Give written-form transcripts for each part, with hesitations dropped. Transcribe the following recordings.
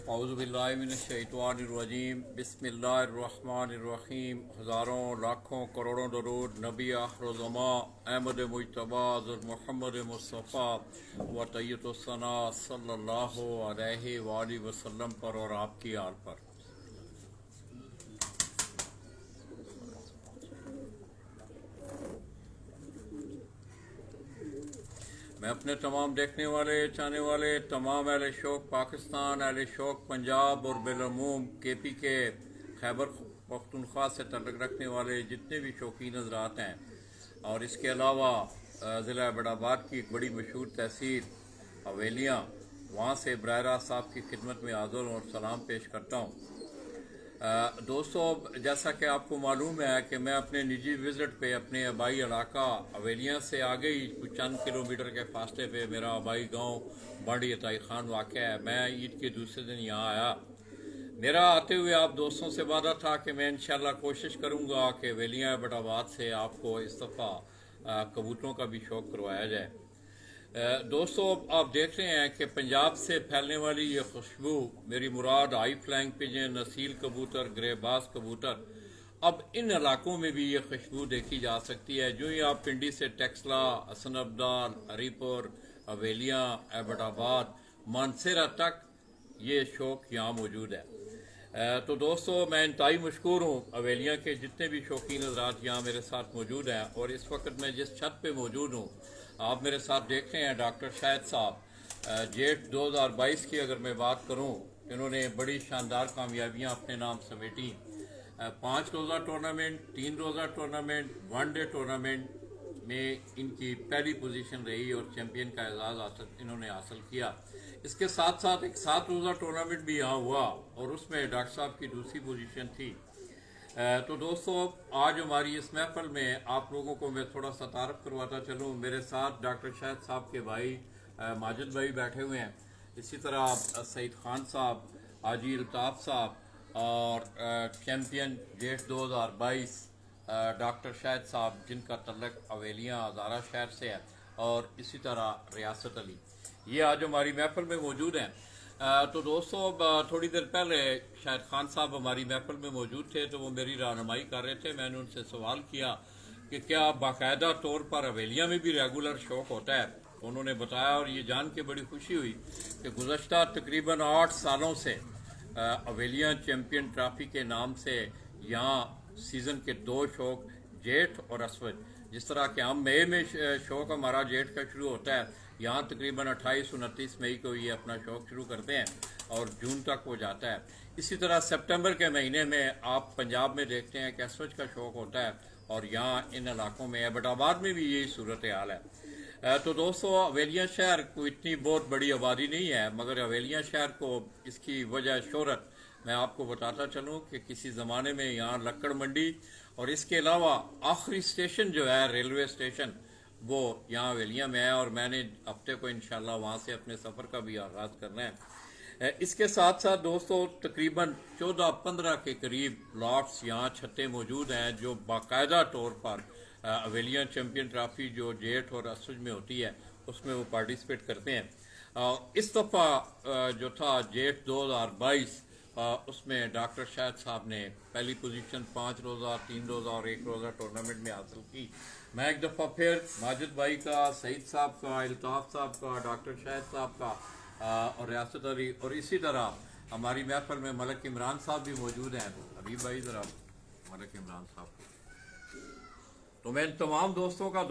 औज़ुबिल्लाहिमिनश्शैतानिर्रजीम बिस्मिल्लाहिर्रहमानिर्रहीम। हज़ारों लाखों करोड़ों दरूद नबी आखिरुज़्ज़मा अहमद मुज्तबा हज़रत मोहम्मद मुस्तफ़ा व तय्यतुस्सना सल्लल्लाहु अलैहि वसल्लम पर और आपकी आल पर। मैं अपने तमाम देखने वाले चाहने वाले तमाम अहले शौक़ पाकिस्तान, अहले शौक़ पंजाब और बिलअमूम KP के खैबर पख्तूनख्वा से तल्लुक़ रखने वाले जितने भी शौकीन हज़रात हैं और इसके अलावा ज़िला एबटाबाद की एक बड़ी मशहूर तहसील हवेलियाँ, वहाँ से बराह रास्त साहब की खिदमत में हाज़िर और सलाम पेश करता हूँ। दोस्तों, जैसा कि आपको मालूम है कि मैं अपने निजी विज़िट पे अपने आबाई इलाका हवेलियाँ से आगे ही कुछ चंद किलोमीटर के फासले पे मेरा आबाई गांव बांडी अताई खान वाक़ है। मैं ईद के दूसरे दिन यहाँ आया। मेरा आते हुए आप दोस्तों से वादा था कि मैं इंशाल्लाह कोशिश करूँगा कि हवेलियाँ एबटाबाद से आपको इस दफ़ा कबूतरों का भी शौक़ करवाया जाए। दोस्तों, आप देख रहे हैं कि पंजाब से फैलने वाली ये खुशबू, मेरी मुराद हाई फ्लाइंग पिजन, नसील कबूतर, ग्रेबाज कबूतर, अब इन इलाकों में भी ये खुशबू देखी जा सकती है। जो ही आप पिंडी से टेक्सला, हसन अब्दाल, हरीपुर, हवेलियाँ, एबटाबाद, मानसेरा तक ये शौक़ यहाँ मौजूद है। तो दोस्तों, मैं इंतहाई मशकूर हूँ। हवेलियाँ के जितने भी शौकीन हज़रात यहाँ मेरे साथ मौजूद हैं और इस वक्त मैं जिस छत पे मौजूद हूँ, आप मेरे साथ देख रहे हैं डॉक्टर शाहिद साहब। जेठ 2022 की अगर मैं बात करूं, इन्होंने बड़ी शानदार कामयाबियां अपने नाम समेटी। 5 रोज़ा टूर्नामेंट, 3 रोज़ा टूर्नामेंट, वनडे टूर्नामेंट में इनकी पहली पोजीशन रही और चैंपियन का एजाज़ इन्होंने हासिल किया। इसके साथ साथ एक 7 रोज़ा टूर्नामेंट भी यहाँ हुआ और उसमें डॉक्टर साहब की दूसरी पोजीशन थी। तो दोस्तों, आज हमारी इस महफिल में आप लोगों को मैं थोड़ा सा तारफ़ करवाता चलूँ। मेरे साथ डॉक्टर शाहिद साहब के भाई माजिद भाई बैठे हुए हैं, इसी तरह सईद खान साहब, हाजी अल्ताफ़ साहब और चैम्पियन जेठ 2022 डॉक्टर शाहिद साहब, जिनका तल्लक हवेलियाँ हज़ारा शहर से है, और इसी तरह रियासत अली, ये आज हमारी महफिल में मौजूद हैं। तो दोस्तों, थोड़ी देर पहले शाहिद खान साहब हमारी महफिल में मौजूद थे, तो वो मेरी रहनुमाई कर रहे थे। मैंने उनसे सवाल किया कि क्या बाकायदा तौर पर हवेलियाँ में भी रेगुलर शौक़ होता है। उन्होंने बताया और ये जान के बड़ी खुशी हुई कि गुज़श्ता तकरीबन 8 सालों से हवेलियाँ चैम्पियन ट्रॉफी के नाम से यहाँ सीज़न के 2 शौक़ जेठ और असवज, जिस तरह के हम मई में शौक़ हमारा जेठ का शुरू होता है, यहाँ तकरीबन 28-29 मई को ये अपना शौक़ शुरू करते हैं और जून तक वो जाता है। इसी तरह सितंबर के महीने में आप पंजाब में देखते हैं कि असवज का शौक़ होता है और यहाँ इन इलाकों में एबटाबाद में भी यही सूरत हाल है। तो दोस्तों, हवेलियाँ शहर को इतनी बहुत बड़ी आबादी नहीं है, मगर हवेलियाँ शहर को इसकी वजह शोहरत मैं आपको बताता चलूँ कि किसी ज़माने में यहाँ लक्कड़ मंडी और इसके अलावा आखिरी स्टेशन जो है रेलवे स्टेशन, वो यहाँ हवेलियाँ में है और मैंने हफ्ते को इंशाल्लाह वहाँ से अपने सफ़र का भी आगाज़ करना है। इसके साथ साथ दोस्तों, तकरीबन 14-15 के करीब लॉट्स यहाँ छतें मौजूद हैं जो बाकायदा तौर पर हवेलियाँ चैम्पियन ट्रॉफी जो जेठ और असुज में होती है उसमें वो पार्टिसिपेट करते हैं। इस दफ़ा जो था जेठ 2022, उसमें डॉक्टर शाहिद साहब ने पहली पोजीशन 5 रोज़ा, 3 रोज़ा और 1 रोज़ा टूर्नामेंट में हासिल की। मैं एक दफ़ा फिर माजिद भाई का, सईद साहब का, अल्ताफ़ साहब का, डॉक्टर शाहिद साहब का और रियासत अली, और इसी तरह हमारी महफिल में मलक इमरान साहब भी मौजूद हैं। हबीब भाई ज़रा मलक इमरान साहब को, तो मैं तमाम दोस्तों का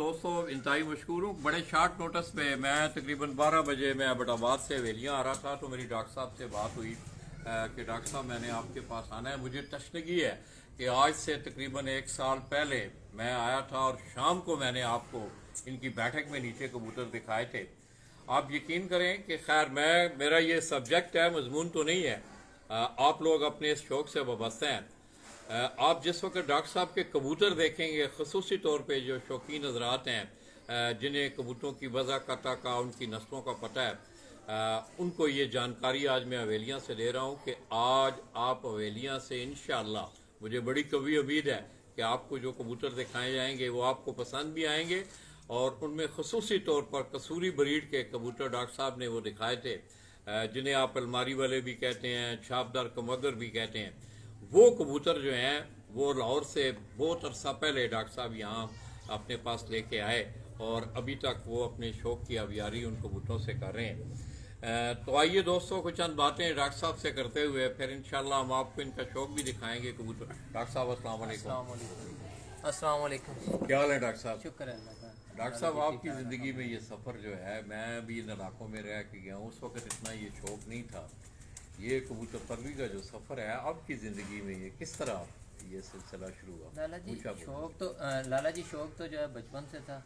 इंतहाई मशकूर हूँ। बड़े शार्ट नोटिस पे मैं तकरीबन 12 बजे मैं एबटाबाद से हवेलियाँ आ रहा था, तो मेरी डॉक्टर साहब से बात हुई कि डॉक्टर साहब मैंने आपके पास आना है। मुझे तशनगी है कि आज से तकरीबन 1 साल पहले मैं आया था और शाम को मैंने आपको इनकी बैठक में नीचे कबूतर दिखाए थे। आप यकीन करें कि खैर मेरा ये सब्जेक्ट है, मजमून तो नहीं है, आप लोग अपने इस शौक़ से वाबस्ते हैं। आप जिस वक्त डॉक्टर साहब के कबूतर देखेंगे, खसूसी तौर पे जो शौकीन हजरात हैं जिन्हें कबूतरों की वज़ाक़त का, उनकी नस्लों का पता है, उनको ये जानकारी आज मैं हवेलियाँ से दे रहा हूँ कि आज आप हवेलियाँ से इंशाअल्लाह, मुझे बड़ी कभी उम्मीद है कि आपको जो कबूतर दिखाए जाएंगे वो आपको पसंद भी आएंगे। और उनमें खसूसी तौर पर कसूरी ब्रीड के कबूतर डॉक्टर साहब ने वो दिखाए थे। जिन्हें आप अलमारी वाले भी कहते हैं, छापदार कमगर भी कहते हैं, वो कबूतर जो हैं वो लाहौर से बहुत अरसा पहले डॉक्टर साहब यहाँ अपने पास लेके आए और अभी तक वो अपने शौक की आबियारी उन कबूतरों से कर रहे हैं। तो आइए दोस्तों, कुछ चंद बातें डॉक्टर साहब से करते हुए फिर इंशाल्लाह हम आपको इनका शौक भी दिखाएंगे कबूतर। डॉक्टर साहब अस्सलाम वालेकुम। अस्सलाम वालेकुम। क्या हाल है डॉक्टर साहब? शुक्र है अल्लाह का। डॉक्टर साहब, आपकी ज़िंदगी में ये सफ़र जो है, मैं भी इन इलाकों में रह के गया हूँ, उस वक्त इतना ये शौक नहीं था। ये कबूतर परवी का जो सफ़र है आपकी ज़िंदगी में, ये किस तरह ये सिलसिला शुरू हुआ? लाला जी शौक तो जो है बचपन से था,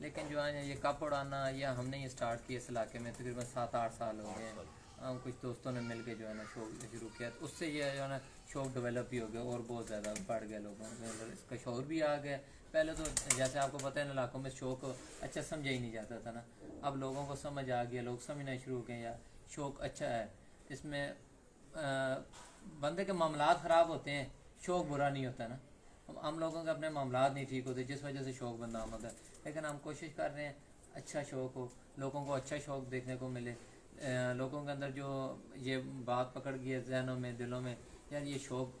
लेकिन जो है ये कप उड़ाना या हमने ये स्टार्ट किया इस इलाके में तकरीबन 7-8 साल हो गए। हम कुछ दोस्तों ने मिल के जो है ना शौक शुरू किया, तो उससे ये जो है ना शौक डेवलप भी हो गया और बहुत ज़्यादा बढ़ गया लोगों में, और इसका शौर भी आ गया। पहले तो जैसे आपको पता है इन इलाकों में शौक अच्छा समझा ही नहीं जाता था ना, अब लोगों को समझ आ गया, लोग समझना शुरू हो गए या शौक अच्छा है। इसमें बंदे के मामलात ख़राब होते हैं, शौक बुरा नहीं होता ना। हम लोगों के अपने मामलात नहीं ठीक होते जिस वजह से शौक बंदा होता है, लेकिन हम कोशिश कर रहे हैं अच्छा शौक हो, लोगों को अच्छा शौक देखने को मिले। लोगों के अंदर जो ये बात पकड़ गई है जहनों में, दिलों में, यार ये शौक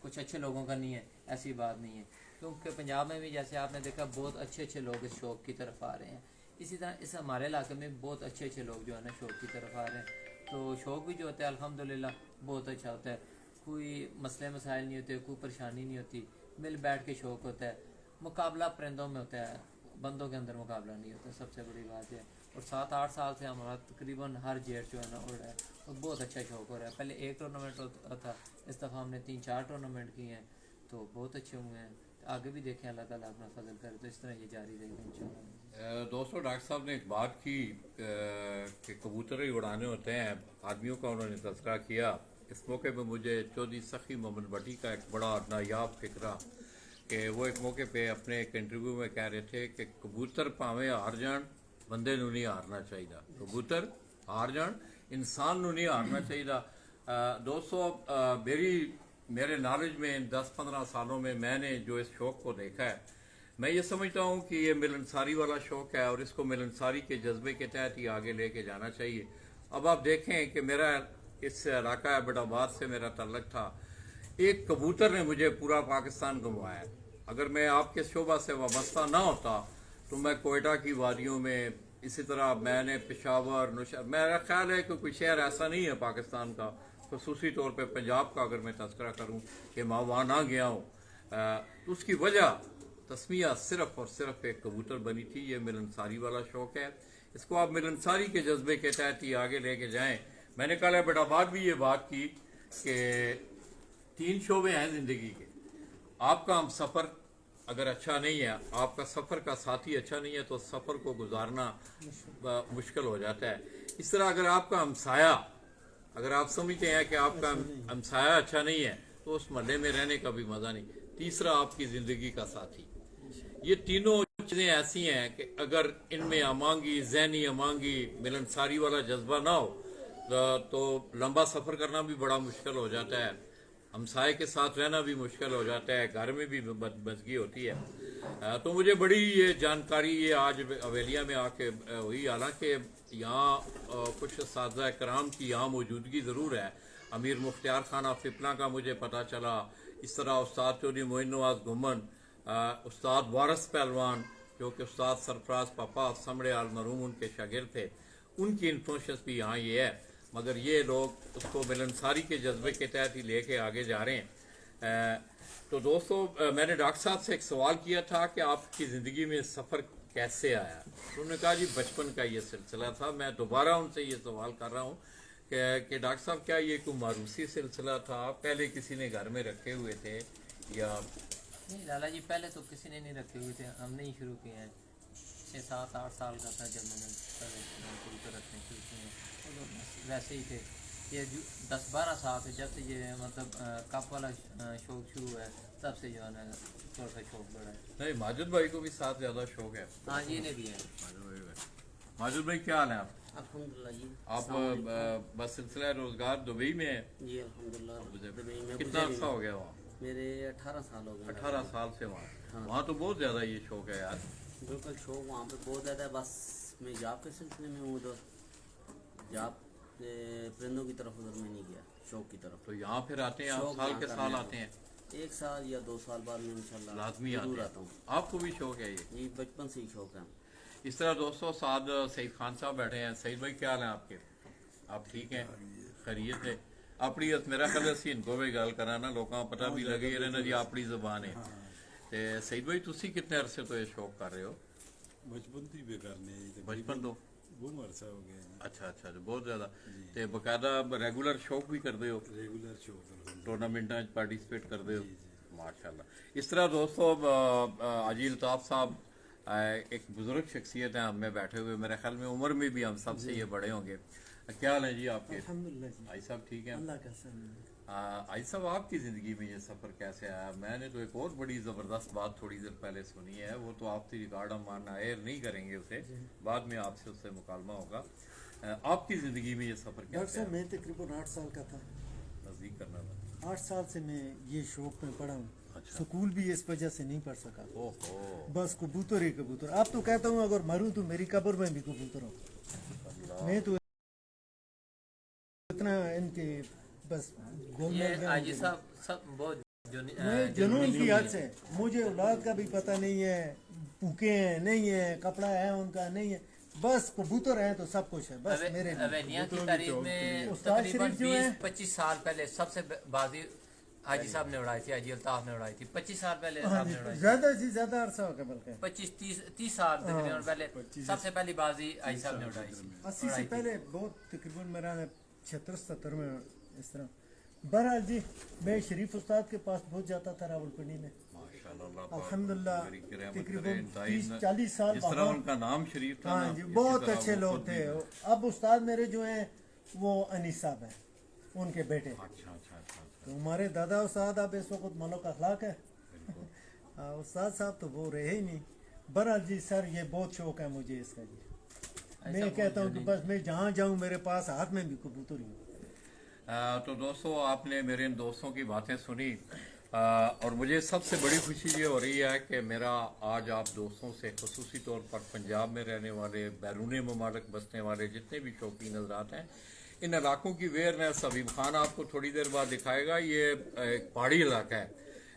कुछ अच्छे लोगों का नहीं है, ऐसी बात नहीं है। क्योंकि पंजाब में भी जैसे आपने देखा बहुत अच्छे अच्छे लोग इस शौक की तरफ आ रहे हैं, इसी तरह इस हमारे इलाके में बहुत अच्छे अच्छे लोग जो है ना शौक की तरफ आ रहे हैं। तो शौक भी जो होता है अल्हम्दुलिल्लाह बहुत अच्छा होता है, कोई मसले मसाइल नहीं होते, कोई परेशानी नहीं होती, मिल बैठ के शौक होता है। मुकाबला परिंदों में होता है, बंदों के अंदर मुकाबला नहीं होता, सबसे बड़ी बात है। और 7-8 साल से हमारा तकरीबन हर जेठ जो है ना उड़ रहा है, और बहुत अच्छा शौक हो रहा है। पहले एक टूर्नामेंट होता था, इस दफ़ा हमने 3-4 टूर्नामेंट किए हैं, तो बहुत अच्छे हुए हैं। आगे भी देखें, अल्लाह ताला अपना फजल करे तो इस तरह ये जारी रहेगा इंशाल्लाह। दोस्तों, डॉक्टर साहब ने एक बात की कि कबूतर ही उड़ाने होते हैं, आदमियों का उन्होंने तज़किरा किया। इस मौके पर मुझे चौधरी सखी मोहम्मद भट्टी का एक बड़ा नायाब फिक्रा कि वो एक मौके पे अपने एक इंटरव्यू में कह रहे थे कि कबूतर भावें हार जान, बंदे नूं नहीं हारना चाहिए। कबूतर हार जान, इंसान नूं नहीं हारना चाहिए। दोस्तों, मेरे नॉलेज में 10-15 सालों में मैंने जो इस शौक को देखा है, मैं ये समझता हूँ कि ये मिलनसारी वाला शौक है और इसको मिलनसारी के जज्बे के तहत ही आगे लेके जाना चाहिए। अब आप देखें कि मेरा इस इलाका एबटाबाद से मेरा तल्लक था, एक कबूतर ने मुझे पूरा पाकिस्तान घुमाया। अगर मैं आपके शोबा से वाबस्ता ना होता तो मैं कोयटा की वादियों में, इसी तरह मैंने पेशावर, मेरा ख्याल है कि कोई शहर ऐसा नहीं है पाकिस्तान का, खसूसी तौर पे पंजाब का अगर मैं तस्करा करूं कि मैं वहाँ ना गया हूँ, तो उसकी वजह तस्मिया सिर्फ और सिर्फ एक कबूतर बनी थी। ये मिलनसारी वाला शौक है, इसको आप मिलनसारी के जज्बे के तहत ही आगे लेके जाएं। मैंने कल एबटाबाद भी ये बात की कि 3 शोबे हैं ज़िंदगी के। आपका हम सफ़र अगर अच्छा नहीं है, आपका सफ़र का साथी अच्छा नहीं है, तो सफ़र को गुजारना मुश्किल हो जाता है। इस तरह अगर आपका हमसाया, अगर आप समझते हैं कि आपका हमसाया अच्छा नहीं है, तो उस महल्ले में रहने का भी मज़ा नहीं। तीसरा, आपकी ज़िंदगी का साथी। ये तीनों चीज़ें ऐसी हैं कि अगर इनमें अमांगी, ज़हनी अमांगी, मिलनसारी वाला जज्बा ना हो तो लंबा सफ़र करना भी बड़ा मुश्किल हो जाता है, हमसाए के साथ रहना भी मुश्किल हो जाता है, घर में भी बदमज़गी होती है। तो मुझे बड़ी ये जानकारी ये आज हवेलिया में आके हुई। हालांकि यहाँ कुछ साज़ा कराम की यहाँ मौजूदगी ज़रूर है। अमीर मुख्तियार खाना फिपना का मुझे पता चला, इस तरह उस्ताद चौधरी मोइन नवाज घुमन, उस्ताद वारस पहलवान जो कि उस्ताद सरफराज पापा समड़े आल मरहूम उनके शागिर्द थे, उनकी इन्फ्लुएंस भी यहाँ ये है। मगर ये लोग उसको मिलनसारी के जज्बे के तहत ही लेके आगे जा रहे हैं। तो दोस्तों, मैंने डॉक्टर साहब से एक सवाल किया था कि आपकी ज़िंदगी में सफ़र कैसे आया, तो उन्होंने कहा जी बचपन का ये सिलसिला था। मैं दोबारा उनसे ये सवाल कर रहा हूँ कि डॉक्टर साहब, क्या ये कोई मारूसी सिलसिला था, पहले किसी ने घर में रखे हुए थे या नहीं? लाला जी पहले तो किसी ने नहीं रखे हुए थे, हमने ही शुरू किए हैं। 6-7-8 साल का था जब मैंने कबूतर रखने शुरू किए हैं, तो वैसे ही थे। ये 10-12 साल से जब से ये मतलब कप वाला शौक शुरू है, तब से जो है ना थोड़ा सा शौक बढ़ा है। नहीं? माजिद भाई को भी साथ ज़्यादा शौक है। हाँ जी, इन्हें भी है। माजिद भाई क्या हाल है आप? अल्हम्दुलिल्लाह जी। आप बस सिलसिला रोजगार दुबई में है? जी अल्हम्दुलिल्लाह दुबई में। कितना अर्सा हो गया वहाँ? मेरे 18 साल हो गए। 18 साल से वहाँ। हाँ। वहाँ तो बहुत ज़्यादा ये शौक है यार। बिल्कुल शौक वहाँ पे बहुत ज़्यादा है। बस मैं जॉब के सिलसिले में हूँ उधर, जॉब परिंदों की तरफ उधर में नहीं गया, शौक की तरफ। तो यहाँ फिर आते हैं आप, शौक साल यहाँ के करने साल को। आते हैं? 1 साल या 2 साल बाद में इंशाल्लाह लाजमी जरूर आते आता हैं। हूँ। आपको भी शौक है ये? बचपन से ही शौक है। इस तरह दोस्तों साथ सईद खान साहब बैठे हैं। सईद भाई क्या हाल है आपके? आप ठीक हैं? खैरियत है? अपनी मेरा ख्याल है ਅਸੀਂ इनको भी गल करा ना, लोगों को पता भी लगे ये ना जी अपनी जुबान है। ते सईद भाई तुसी कितने अरसे तो ये शौक कर रहे हो? बचपन तो ही बेकारने बचपन तो? बहुत अरसा हो गया जी। अच्छा अच्छा अच्छा, बहुत ज्यादा। ते बकायदा रेगुलर शौक भी करते हो? रेगुलर शौक है। टूर्नामेंटा पार्टिसिपेट करते हो? माशाल्लाह। इस तरह दोस्तों अजी अल्ताफ साहब एक बुजुर्ग शख्सियत है, हम में बैठे हुए, मेरे ख्याल में उम्र में भी हम सबसे ये बड़े होंगे। क्या हाल है जी आपके? अल्हम्दुलिल्लाह जी, आई साहब ठीक है? अल्लाह का सहमत। आई साहब आपकी ज़िंदगी में ये सफ़र कैसे आया? मैंने तो एक और बड़ी ज़बरदस्त बात थोड़ी देर पहले सुनी है, वो तो आपकी रिकॉर्ड हम मानना एयर नहीं करेंगे उसे, बाद में आपसे उससे मुकालमा होगा। आपकी ज़िंदगी में ये सफ़र डॉक्टर कैसे साहब आया? मैं तकरीबन 8 साल का था। नज़दीक करना था। 8 साल से मैं ये शौक में पढ़ा हूँ। अच्छा। स्कूल भी इस वजह से नहीं पढ़ सका, ओहो, बस कबूतर ही कबूतर। अब तो कहता हूँ अगर मरूँ तो मेरी कब्र में भी कबूतर हो। अल्लाह। मैं तो इतना इनके बस गोल ये में गया आजी हूँ। साहब सब बहुत मैं जुनून की हद से, मुझे औलाद का भी पता नहीं है, भूखे हैं नहीं है, कपड़ा है उनका नहीं है, बस कबूतर हैं तो सब कुछ है बस मेरे लिए। अवेलिया की तारीख में उस्ताद तकरीबन शरीफ जो है 20-25 साल पहले सबसे बाजी हाजी साहब ने उड़ाई थी, हाजी अल्ताफ ने उड़ाई थी 25 साल पहले हाँ साहब जी, ने उड़ाई थी। ज्यादा से ज्यादा अरसा हो गया बल्कि 25-30 साल तकरीबन पहले सबसे पहली बाजी हाजी साहब ने उड़ाई थी। 80 से पहले बहुत तकरीबन मेरा 76-77 में इस तरह। बहरहाल जी मैं शरीफ उस्ताद के पास बहुत जाता था रावलपिंडी में। माशाल्लाह, अल्लाह पाक अल्हम्दुलिल्लाह मेरी की रहमत तकरीबन करे, इंतहाई 30-40 साल जिस तरह वहाँ- उनका नाम शरीफ था हाँ ना, जी इसी बहुत तरह अच्छे वो लोग खुद थे। भी- अब उस्ताद मेरे जो हैं वो अनीस साहब हैं, उनके बेटे। अच्छा अच्छा अच्छा अच्छा, तो हमारे दादा उस्ताद अब इस वक्त मलक अखलाक है। बिल्कुल। उस्ताद साहब तो वो रहे ही नहीं। बहरहाल जी सर ये बहुत शौक है मुझे इसका जी। मैं कहता हूँ कि बस मैं जहाँ जाऊँ मेरे पास हाथ में भी कबूतर ही हो। तो दोस्तों आपने मेरे इन दोस्तों की बातें सुनी, और मुझे सबसे बड़ी खुशी ये हो रही है कि मेरा आज आप दोस्तों से खुसूसी तौर पर पंजाब में रहने वाले, बैरून ममालिक बसने वाले जितने भी शौकीन हज़रात हैं, इन इलाकों की अवेयरनेस अबीब खान आपको थोड़ी देर बाद दिखाएगा। ये एक पहाड़ी इलाका है,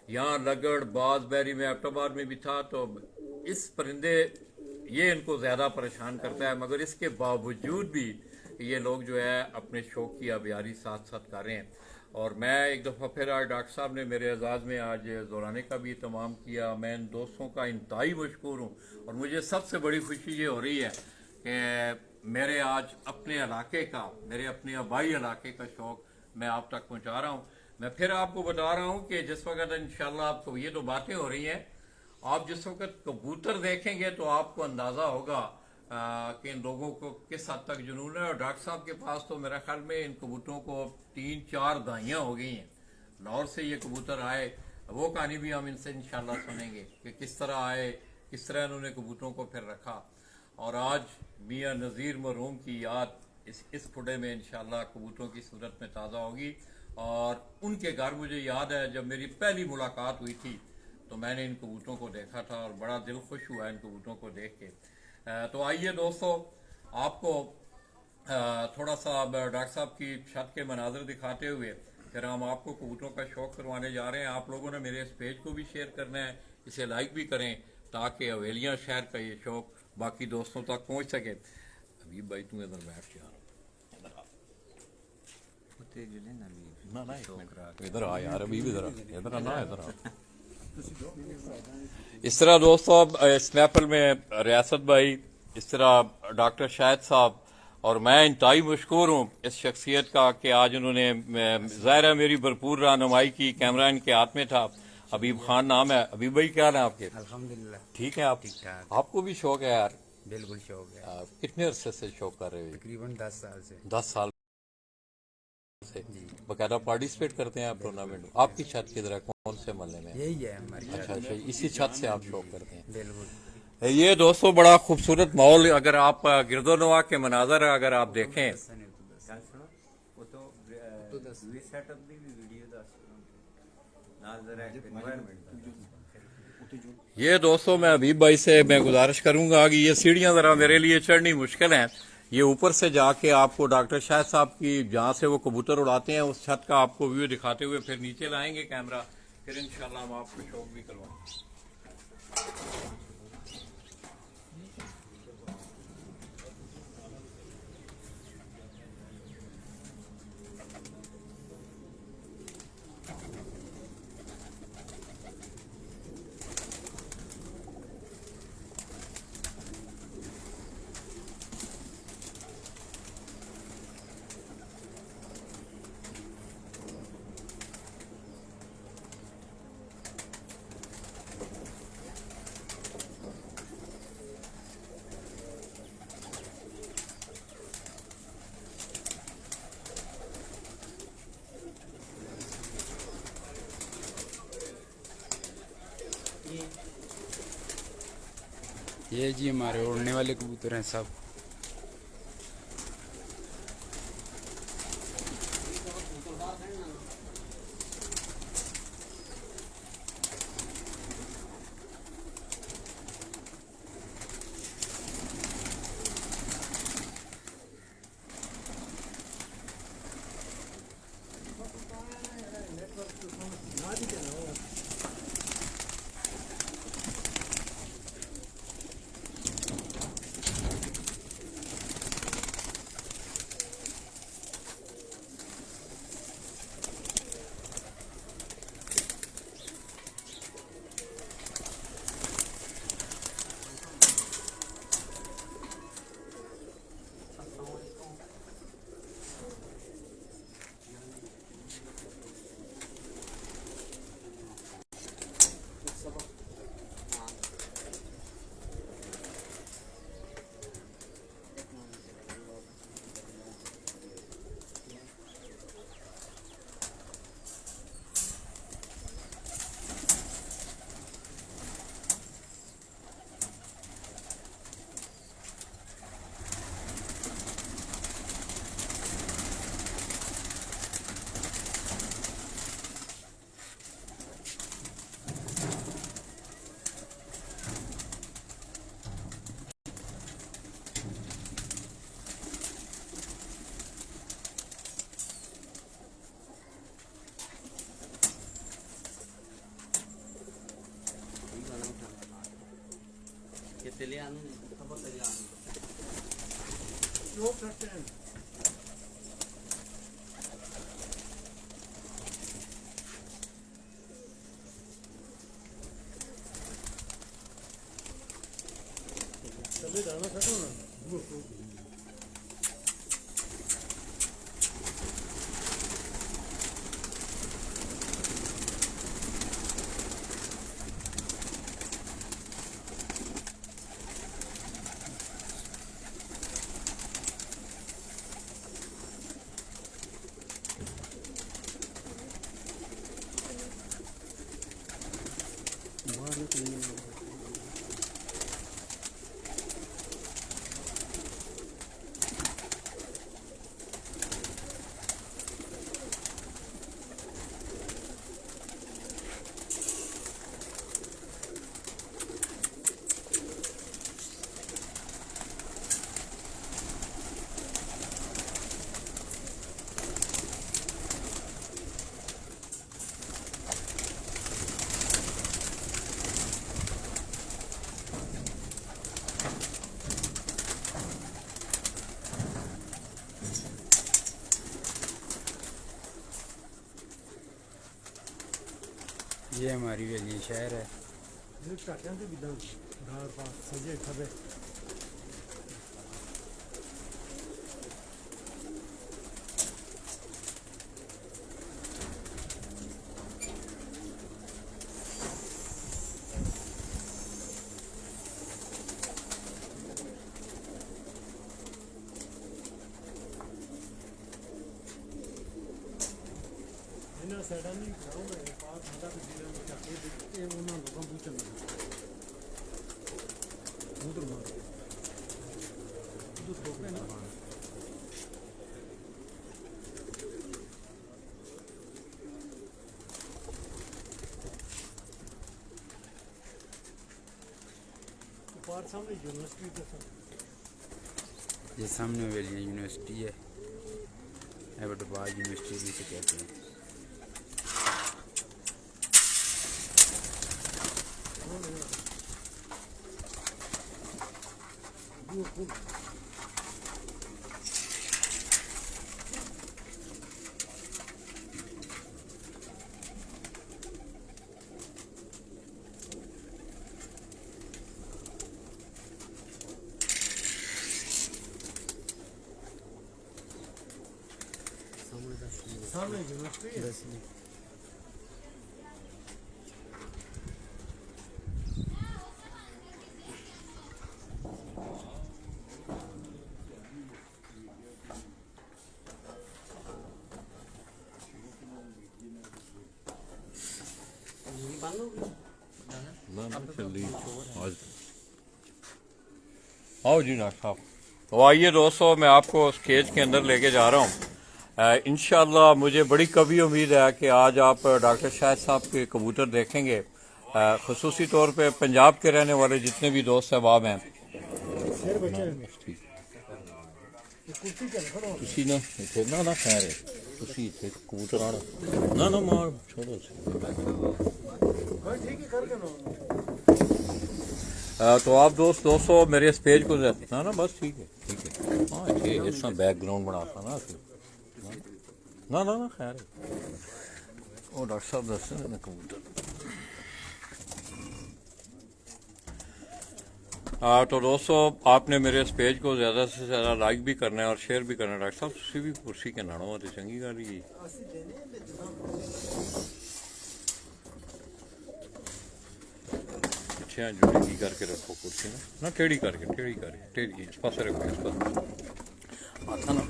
यहाँ लगड़ बाज बैरी में एबटाबाद में भी था, तो इस परिंदे ये इनको ज़्यादा परेशान करता है, मगर इसके बावजूद भी ये लोग जो है अपने शौक की आबियारी साथ साथ कर रहे हैं। और मैं एक दफ़ा फिर आज डॉक्टर साहब ने मेरे एजाज़ में आज दौराने का भी इत्माम किया। मैं इन दोस्तों का इंतहाई मशकूर हूँ, और मुझे सबसे बड़ी खुशी ये हो रही है कि मेरे आज अपने इलाके का, मेरे अपने आबाई इलाके का शौक मैं आप तक पहुँचा रहा हूँ। मैं फिर आपको बता रहा हूँ कि जिस वक्त इंशाल्लाह आपको ये तो बातें हो रही हैं, आप जिस वक्त कबूतर देखेंगे तो आपको अंदाज़ा होगा कि इन लोगों को किस हद तक जुनून है। और डॉक्टर साहब के पास तो मेरा ख्याल में इन कबूतरों को 3-4 दाइयाँ हो गई हैं। लाहौर से ये कबूतर आए, वो कहानी भी हम इनसे इंशाल्लाह सुनेंगे कि किस तरह आए, किस तरह इन्होंने कबूतरों को फिर रखा। और आज मियाँ नज़ीर मरहूम की याद इस फुटे में इंशाल्लाह कबूतरों की सूरत में ताज़ा होगी। और उनके घर मुझे याद है जब मेरी पहली मुलाकात हुई थी तो मैंने इन कबूतरों को देखा था, और बड़ा दिल खुश हुआ इन कबूतरों को देख के। तो आइए दोस्तों आपको थोड़ा सा डॉक्टर साहब की छत के मनाजर दिखाते हुए फिर हम आपको कबूतरों का शौक करवाने जा रहे हैं। आप लोगों ने मेरे इस पेज को भी शेयर करना है, इसे लाइक भी करें ताकि हवेलियाँ शहर का ये शौक बाकी दोस्तों तक पहुँच सके। अभी भाई तुम इधर बैठ यार, इधर आ यार, अभी इधर इधर ना इधर आ। इस तरह दोस्तों अब स्नैपल में रियासत भाई, इस तरह डॉक्टर शाहिद साहब, और मैं इंतहाई मशकूर हूँ इस शख्सियत का कि आज उन्होंने ज़ाहिर है मेरी भरपूर रहनुमाई की। कैमरा इनके हाथ में था। अबीब खान नाम है। अबीब भाई क्या है आपके? अल्हम्दुलिल्लाह ठीक है आप? ठीक ठाक, आपको भी शौक है यार? बिल्कुल शौक है। आप कितने अरसे से शौक कर रहे हो? तकरीबन 10 साल से। 10 साल से बकायदा पार्टिसिपेट करते हैं आप टूर्नामेंट में? आपकी छत किधर है, कौन से मोहल्ले में? यही है हमारी। अच्छा अच्छा, इसी छत से आप शौक करते हैं? बिल्कुल। ये दोस्तों बड़ा खूबसूरत माहौल, अगर आप गिरदोनवा के मनाजर अगर आप देखें, ये दोस्तों मैं हबीब भाई से मैं गुजारिश करूंगा कि ये सीढ़ियां जरा मेरे लिए चढ़नी मुश्किल हैं। ये ऊपर से जाके आपको डॉक्टर शाहिद साहब की जहाँ से वो कबूतर उड़ाते हैं उस छत का आपको व्यू दिखाते हुए फिर नीचे लाएंगे कैमरा, फिर इंशाल्लाह हम आपको शौक भी करवाएंगे। ये जी हमारे उड़ने वाले कबूतर हैं सब। शौक करते हैं। चले जाना सको ना। ये हमारी वेली शहर है। सजे खबे सडनली घरों में पाँच घंटा भी जिले में जाके ये उन्होंने लोगों पूछा उधर मार उधर रोके ना पार्ट सामने यूनिवर्सिटी का ये सामने वाली यूनिवर्सिटी है, एबटबाद यूनिवर्सिटी भी से कहते हैं। सामने यूनिवर्सिटी है। बंद हो गई। आओ जी डॉक्टर साहब। तो आइए दोस्तों, मैं आपको स्टेज के अंदर लेके जा रहा हूँ। इंशाल्लाह मुझे बड़ी कभी उम्मीद है कि आज आप डॉक्टर शाहिद साहब के कबूतर देखेंगे। ख़ुसूसी तौर पे पंजाब के रहने वाले जितने भी दोस्त अहबाब हैं, ਤੁਸੀਂ ਨਾ ਇੱਥੇ ਨਾ ਖੈਰ ਹੈ, ਤੁਸੀਂ ਇੱਥੇ ਕਬੂਤਰ ਆਣਾ ਨਾ ਮਾਰ ਛੋੜੋ। ठीक है करके ना। तो आप दोस्तों मेरे इस पेज को ना बस ठीक है हाँ ये इस तरह बैकग्राउंड बनाता ना ना ना ना खैर वो डॉक्टर साहब दसते ना कबूतर। तो दोस्तों आपने मेरे इस पेज को ज़्यादा से ज़्यादा लाइक भी करना है और शेयर भी करना है। डॉक्टर साहब तुसी भी कुर्सी के नाड़ो तो चंगी गल ही। पिछे जुड़ी करके रखो कुर्सी ना टेढ़ी करके टेढ़ी इस पास रखो इस पास आता ना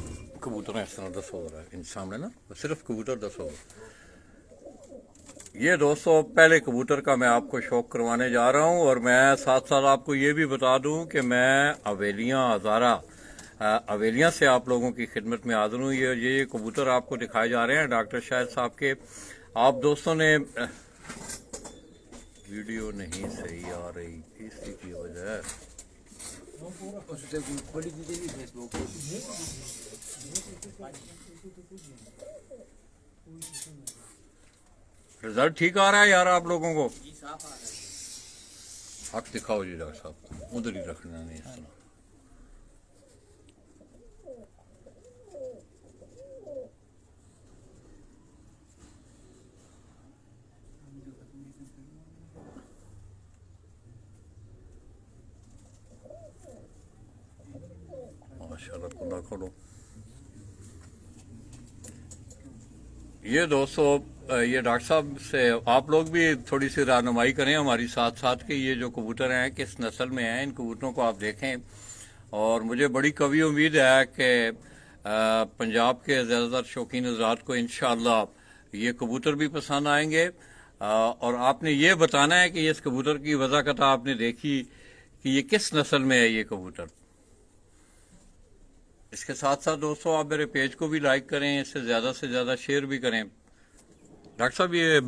कबूतर इस तरह दसो इन सामने ना सिर्फ कबूतर दसो। ये दोस्तों पहले कबूतर का मैं आपको शौक करवाने जा रहा हूं और मैं साथ साथ आपको ये भी बता दूं कि मैं अवेलियां से आप लोगों की खिदमत में हाजिर हूं। ये कबूतर आपको दिखाए जा रहे हैं डॉक्टर शाहिद साहब के। आप दोस्तों ने वीडियो नहीं सही आ रही इसी की वजह है। रिजल्ट ठीक आ रहा है यार आप लोगों को? हक दिखाओ जी डॉक्टर साहब, उधर ही रखना नहीं इस तरह। माशाल्लाह खुदा खोलो। ये दोस्तों ये डॉक्टर साहब से आप लोग भी थोड़ी सी रहनुमाई करें हमारी साथ साथ कि ये जो कबूतर हैं किस नस्ल में हैं। इन कबूतरों को आप देखें और मुझे बड़ी कभी उम्मीद है कि पंजाब के ज़्यादातर शौकीन हज़रात को इंशाअल्लाह ये कबूतर भी पसंद आएंगे। और आपने ये बताना है कि इस कबूतर की वज़ाकत आपने देखी कि ये किस नस्ल में है ये कबूतर। इसके साथ साथ दोस्तों आप मेरे पेज को भी लाइक करें, इससे ज़्यादा से ज़्यादा शेयर भी करें। डॉक्टर साहब ये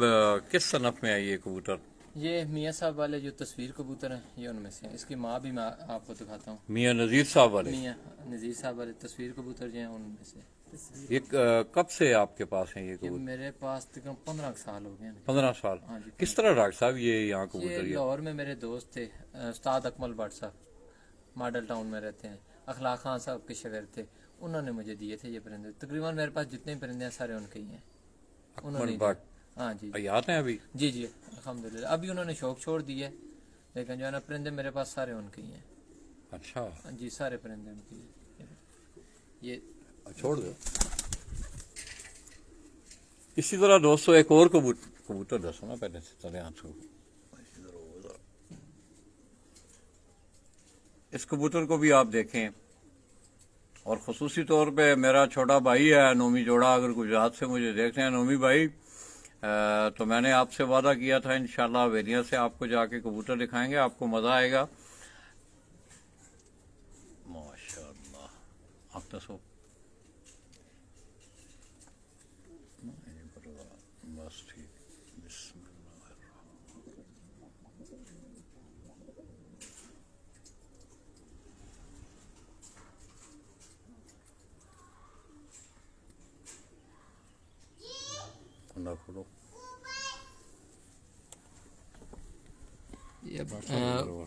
किस सनफ में है ये कबूतर? ये मियाँ साहब वाले जो तस्वीर कबूतर हैं ये उनमें से हैं। इसकी माँ भी मैं आपको दिखाता हूँ। मियाँ नज़ीर साहब वाले? मियाँ नज़ीर साहब वाले तस्वीर कबूतर जो हैं उनमें से। ये कब से आपके पास है ये ये कबूतर? मेरे पास तकरीबन 15 साल हो गए हैं। 15 साल। हाँ जी। किस तरह डॉक्टर साहब ये यहाँ ये कबूतर लाहौर में मेरे दोस्त थे, उस्ताद अकमल भट्ट साहब, मॉडल टाउन में रहते हैं, अखलाक खान साहब के शागिर्द थे। उन्होंने मुझे दिए थे ये परिंदे। तकरीबन मेरे पास जितने परिंदे हैं सारे उनके ही हैं। अकमल भट्ट? हाँ जी याद है अभी? जी जी अल्हम्दुलिल्लाह। अभी उन्होंने शौक छोड़ दिया लेकिन जो है ना परिंदे मेरे पास सारे उनके ही हैं। अच्छा जी सारे परिंदे उनके हैं। ये छोड़ दो। इसी तरह दोस्तों एक और कबूतर दसो ना पहले से चले आंसू। इस कबूतर को भी आप देखें और ख़ुसूसी तौर पे मेरा छोटा भाई है नोमी जोड़ा, अगर गुजरात से मुझे देखते हैं नोमी भाई, तो मैंने आपसे वादा किया था इंशाल्लाह हवेलियां से आपको जाके कबूतर दिखाएंगे, आपको मज़ा आएगा। माशाल्लाह। आप दसो बस ठीक। कुंडा खोलो। ये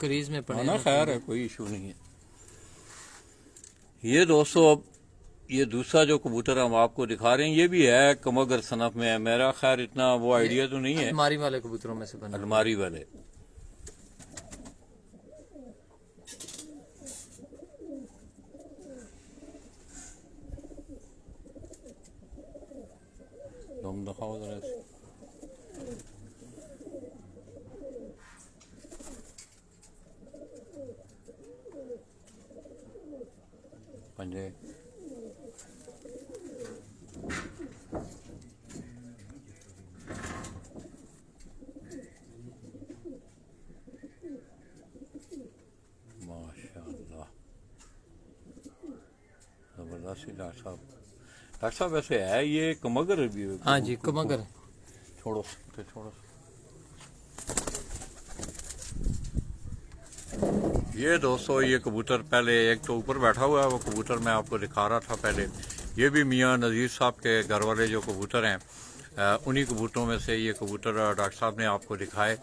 क्रीज में पड़े ना हैं। खैर है, कोई इशू नहीं है। ये दोस्तों अब ये दूसरा जो कबूतर हम आपको दिखा रहे हैं ये भी है कमगर सनफ में है। मेरा खैर इतना वो आइडिया तो नहीं है। अलमारी वाले कबूतरों में से बना। अलमारी वाले तुम दिखाओ जरा से। पंजे माशाल्लाह जबरदस्त। डॉक्टर साहब वैसे है ये कमगर भी? हाँ जी कमगर। छोड़ो छोड़ो। ये दोस्तों ये कबूतर पहले एक तो ऊपर बैठा हुआ है, वो कबूतर मैं आपको दिखा रहा था पहले। ये भी मियाँ नज़ीर साहब के घर वाले जो कबूतर हैं उन्हीं कबूतरों में से ये कबूतर डॉक्टर साहब ने आपको दिखाए।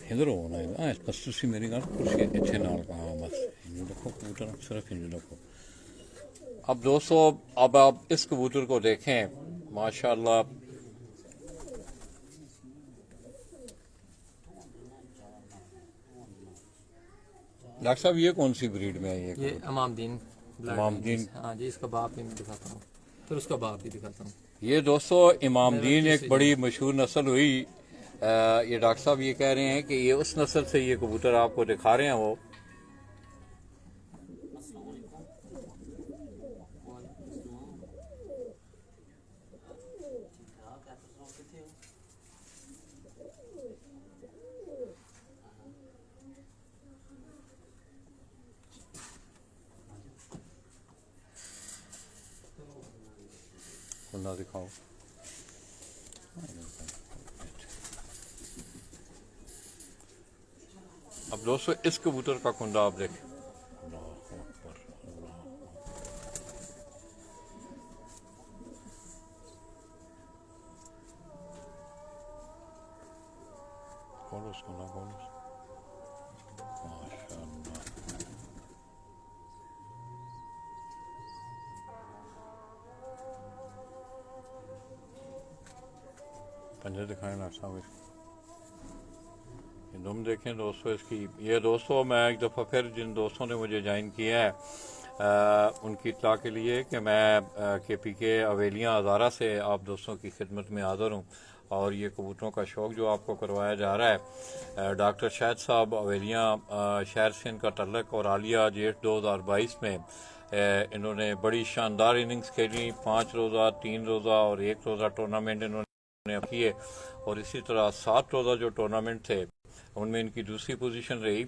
इधर होना है बस तुसी मेरी गल कुर्सी इत्थे नाल हाँ बस इंजू रखो कबूतर सिर्फ इंजू रखो। अब दोस्तों अब आप इस कबूतर को देखें माशाल्लाह। डॉक्टर साहब ये कौन सी ब्रीड में है? ये इमामदीन। इमामदीन। हाँ जी इसका बाप भी मैं दिखाता हूँ, फिर उसका बाप भी दिखाता हूँ। ये दोस्तों इमामदीन एक बड़ी मशहूर नस्ल हुई। ये डॉक्टर साहब ये कह रहे हैं कि ये उस नस्ल से ये कबूतर आपको दिखा रहे हैं वो। कुंडा दिखाओ। अब दोस्तों इस कबूतर का कुंडा आप देखें। खोलो कुंडा खोलो। माशाअल्लाह। पंजे दिखाएं डॉक्टर साहब इसको। तुम देखें दोस्तों इसकी। ये दोस्तों मैं एक दफ़ा फिर जिन दोस्तों ने मुझे ज्वाइन किया है उनकी इत्तला के लिए कि मैं KPK अवेलियाँ हज़ारा से आप दोस्तों की खिदमत में हाज़िर हूँ और ये कबूतरों का शौक़ जो आपको करवाया जा रहा है। डॉक्टर शाहिद साहब अवेलियाँ शहर से इनका तल्लक और आलिया जेठ 2022 में इन्होंने बड़ी शानदार इनिंग्स खेली। 5 रोज़ा 3 रोज़ा और 1 रोज़ा टूर्नामेंट इन्होंने किए और इसी तरह 7 रोज़ा जो टूर्नामेंट थे उनमें इनकी दूसरी पोजीशन रही।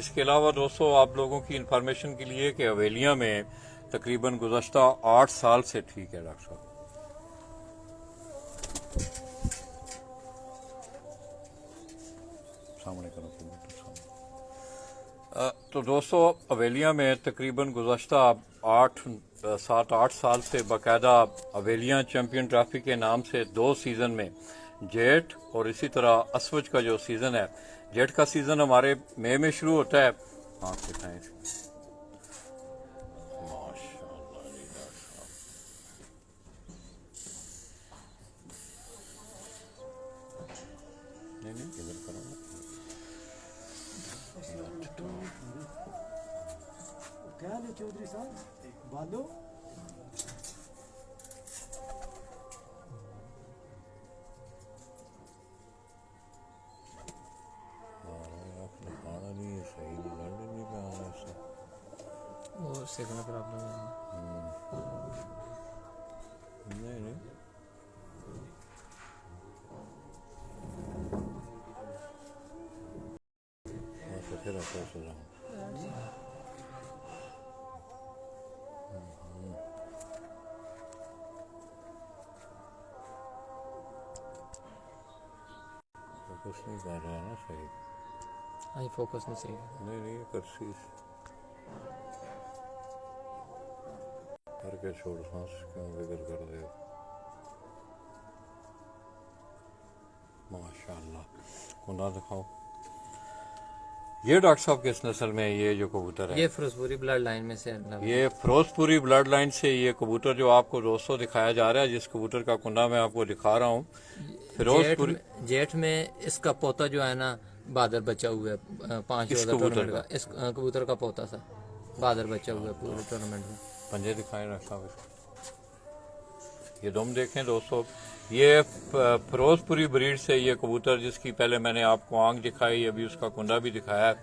इसके अलावा दोस्तों आप लोगों की इंफॉर्मेशन के लिए कि हवेलियाँ में तकरीबन गुज़श्ता 8 साल से ठीक है डॉक्टर साहब सामने करो तो दोस्तों हवेलियाँ में तकरीबन गुज़श्ता 7-8 साल से बाकायदा हवेलियाँ चैम्पियन ट्रॉफी के नाम से 2 सीज़न में जेठ और इसी तरह असवज का जो सीज़न है, जेठ का सीज़न हमारे मई में शुरू होता है। आप दिखाएं माशाअल्लाह नहीं इधर करो। क्या हाल है चौधरी साहब? बालो वो सिग्नल प्रॉब्लम है। नहीं फिर आपको सलाम। फोकस नहीं कर रहा है ना सही। हाँ ये फोकस नहीं सही है। नहीं नहीं कर्सी करके छोड़, सांस क्यों बिगड़ कर दे। माशाल्लाह, कुंडा दिखाओ। ये डॉक्टर साहब किस नस्ल में है ये जो कबूतर है? ये फिरोजपुरी ब्लड लाइन में से है। ये फिरोजपुरी ब्लड लाइन से ये कबूतर जो आपको दोस्तों दिखाया जा रहा है, जिस कबूतर का कुंडा मैं आपको दिखा रहा हूँ, फिरोजपुरी। जेठ में इसका पोता जो है ना बहादुर बच्चा हुआ है 5 इस टूर्नामेंट कबूतर का। इस कबूतर का पोता सा बहादुर बच्चा हुआ है पूरे टूर्नामेंट में। पंजे दिखाएं डॉक्टर साहब इसको। ये दुम देखें दोस्तों, ये फिरोजपुरी ब्रीड से ये कबूतर, जिसकी पहले मैंने आपको आंख दिखाई, अभी उसका कुंडा भी दिखाया है।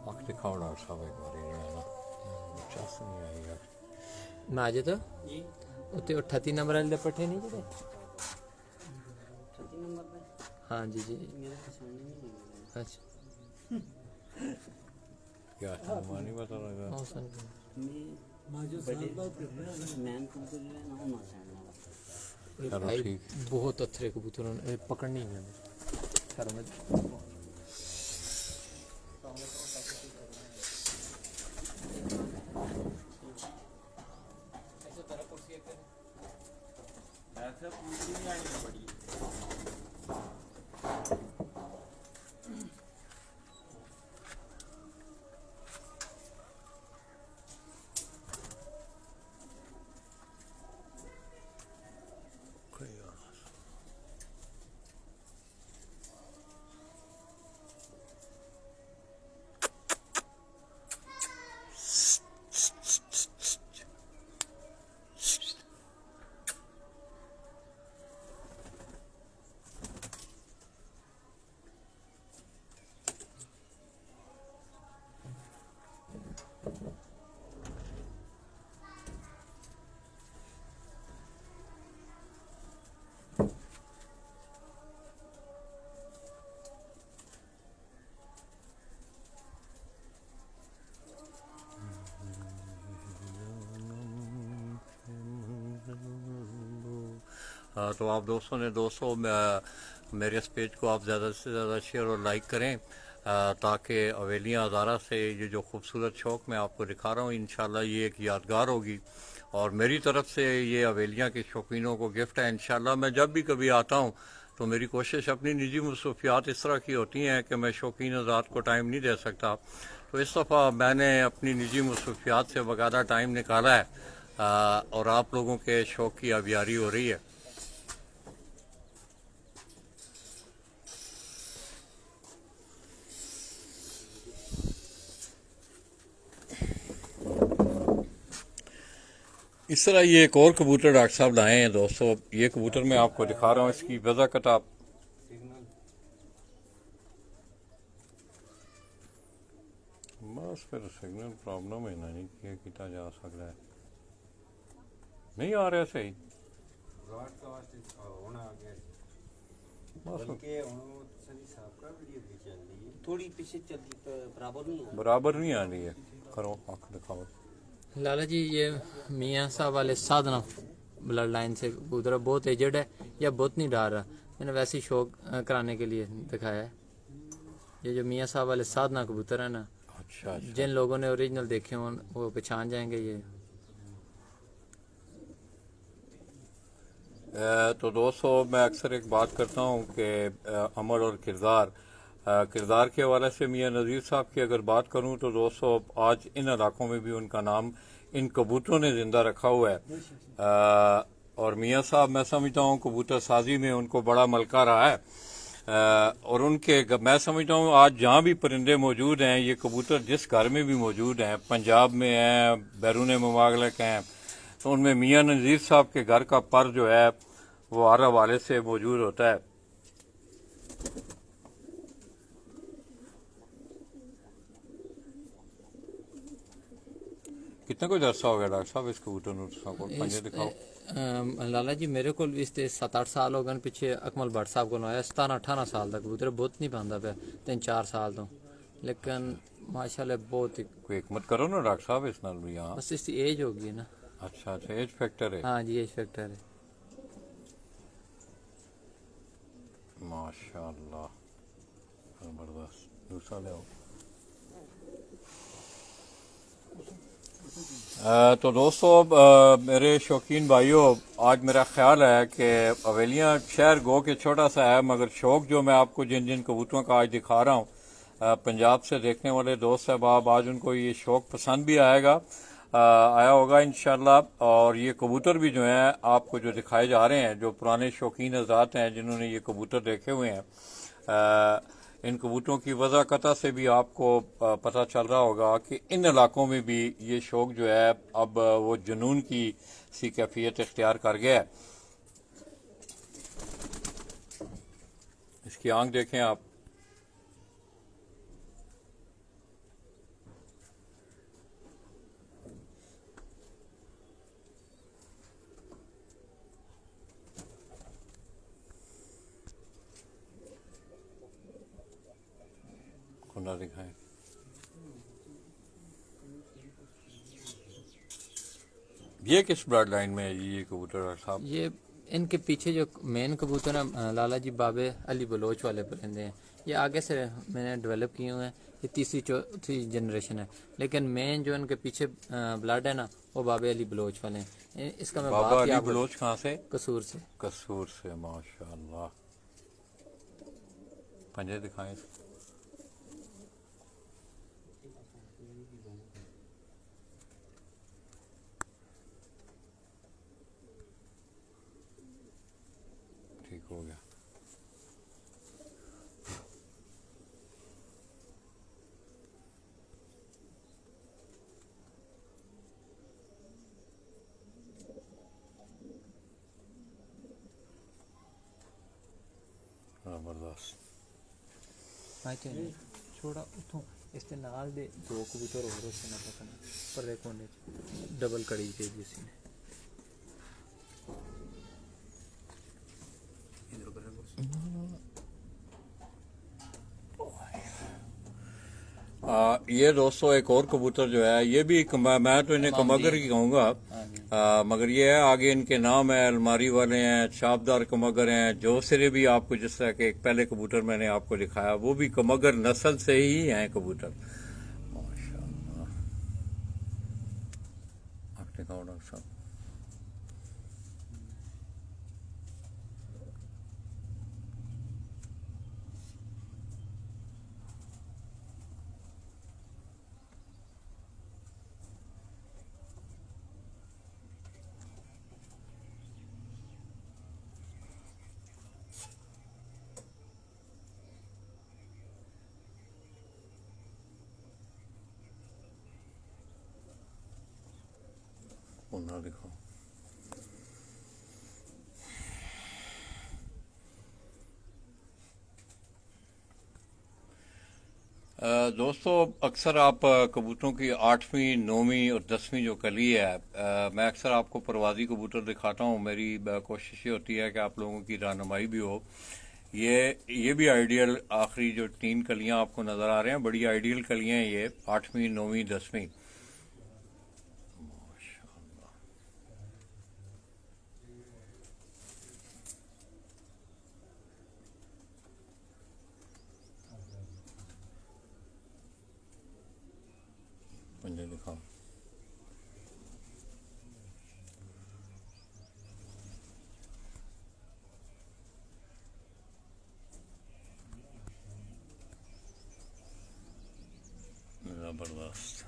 आंख दिखाओ डॉक्टर साहब एक बार, ये है ना चस नहीं आई यार। मैं आज तो उत्ते 38 नंबर वाले पट्टे नहीं जड़े। 36 नंबर पे हाँ जी जी। मेरे को समझ नहीं आया। अच्छा क्या नहीं पता लगा। हाँ, सन। बड़े मैन कबूतर जो है ना वो माशाल्लाह चलो भाई ठीक। बहुत अच्छे कबूतर पकड़नी है खैर में। तो आप दोस्तों ने मेरे इस पेज को आप ज़्यादा से ज़्यादा शेयर और लाइक करें, ताकि हवेलियाँ हज़ारा से ये जो खूबसूरत शौक़ मैं आपको दिखा रहा हूँ, इंशाल्लाह ये एक यादगार होगी। और मेरी तरफ से ये हवेलियाँ के शौकीनों को गिफ्ट है। इंशाल्लाह मैं जब भी कभी आता हूँ तो मेरी कोशिश, अपनी निजी मसरूफियात इस तरह की होती हैं कि मैं शौकीन हज़रात को टाइम नहीं दे सकता, तो इस दफ़ा मैंने अपनी निजी मसरूफियात से बाकायदा टाइम निकाला है, और आप लोगों के शौक़ की आबियारी हो रही है। इस तरह ये एक और कबूतर डॉक्टर साहब लाए हैं दोस्तों। ये कबूतर मैं आपको दिखा रहा हूँ, इसकी वजह कटा बस फिर सिग्नल प्रॉब्लम है ना, नहीं किया जा सकता है, नहीं आ रहा सही थोड़ी पीछे चलती बराबर नहीं है। बराबर नहीं आ रही है। करो आँख दिखाओ। लाला जी ये मियाँ साहब वाले साधना ब्लड लाइन से कबूतर बहुत एजड है या बहुत नहीं डाल रहा, मैंने वैसे ही शौक कराने के लिए दिखाया है। ये जो मियाँ साहब वाले साधना कबूतर है ना, अच्छा, अच्छा। जिन लोगों ने ओरिजिनल देखे हों वो पहचान जाएंगे ये। तो दोस्तों मैं अक्सर एक बात करता हूँ कि अमल और किरदार के हवाले से मियाँ नज़ीर साहब की अगर बात करूं तो दोस्तों आज इन इलाकों में भी उनका नाम इन कबूतरों ने ज़िंदा रखा हुआ है। और मियाँ साहब मैं समझता हूँ कबूतर साजी में उनको बड़ा मलका रहा है, और उनके मैं समझता हूँ आज जहाँ भी परिंदे मौजूद हैं, ये कबूतर जिस घर में भी मौजूद हैं, पंजाब में हैं, बैरून ममालिक हैं, तो उनमें मियाँ नज़ीर साहब के घर का पर जो है वो हर हवाले से मौजूद होता है। कितना कोई अरसा हो गया डॉक्टर साहब इस कबूतर को पंजे दिखाओ। लाला जी मेरे को इस 7-8 साल हो गए पिछे अकमल भट्ट साहब को आया 17-18 साल तक कबूतर बहुत नहीं पांदा पे 3-4 साल तो लेकिन माशाल्लाह बहुत ही कोई हिकमत करो ना डॉक्टर साहब इस नाल भी। हाँ बस इसकी एज होगी ना। अच्छा अच्छा एज फैक्टर है। हाँ जी एज फैक्टर है। माशाल्लाह जबरदस्त। दूसरा ले आओ। तो दोस्तों मेरे शौकीन भाइयों आज मेरा ख्याल है कि अवेलियाँ शहर गो के छोटा सा है मगर शौक जो मैं आपको जिन जिन कबूतरों का आज दिखा रहा हूँ पंजाब से देखने वाले दोस्त साहब आज उनको ये शौक पसंद भी आएगा आया होगा इंशाल्लाह। और ये कबूतर भी जो हैं आपको जो दिखाए जा रहे हैं जो पुराने शौकीन हज़रात हैं जिन्होंने ये कबूतर देखे हुए हैं इन कबूतरों की वज़ाकता से भी आपको पता चल रहा होगा कि इन इलाकों में भी ये शौक जो है अब वो जुनून की सी कैफियत इख्तियार कर गया है। इसकी आंख देखें आप। कुंडा दिखाएं। ये किस ब्लड लाइन में है ये कबूतर साहब? ये इनके पीछे जो मेन कबूतर है लाला जी बाबे अली बलोच वाले परिंदे हैं। ये आगे से मैंने डेवलप किए हुए हैं। ये तीसरी चौथी जनरेशन है लेकिन मेन जो इनके पीछे ब्लड है ना वो बाबे अली बलोच वाले हैं। इसका मैं बाबा अली बलोच कहाँ से? कसूर से। कसूर से माशाल्लाह। पंजे दिखाएं। ठीक हो गया। जबरदस्त। छोड़ा उठो इसके नाल दे दो कबूतर और उससे ना पता नहीं पर एक कोने डबल कड़ी के जिसी ने ये दोस्तों एक और कबूतर जो है ये भी मैं तो इन्हें कमगर ही कहूँगा मगर ये है आगे इनके नाम है अलमारी वाले हैं छापदार कमगर हैं जो सिरे भी आपको जिस तरह के एक पहले कबूतर मैंने आपको दिखाया वो भी कमगर नस्ल से ही हैं कबूतर माशाल्लाह। आप दिखाओ डॉक्टर साहब। ना दिखाओ। दोस्तों अक्सर आप कबूतरों की 8वीं 9वीं और 10वीं जो कली है मैं अक्सर आपको परवाज़ी कबूतर दिखाता हूँ। मेरी कोशिश ये होती है कि आप लोगों की रहनुमाई भी हो। ये भी आइडियल आखिरी जो 3 कलियाँ आपको नज़र आ रहे हैं बड़ी आइडियल कलियाँ हैं ये 8वीं 9वीं 10वीं। पंजे दिखाओ। जबरदस्त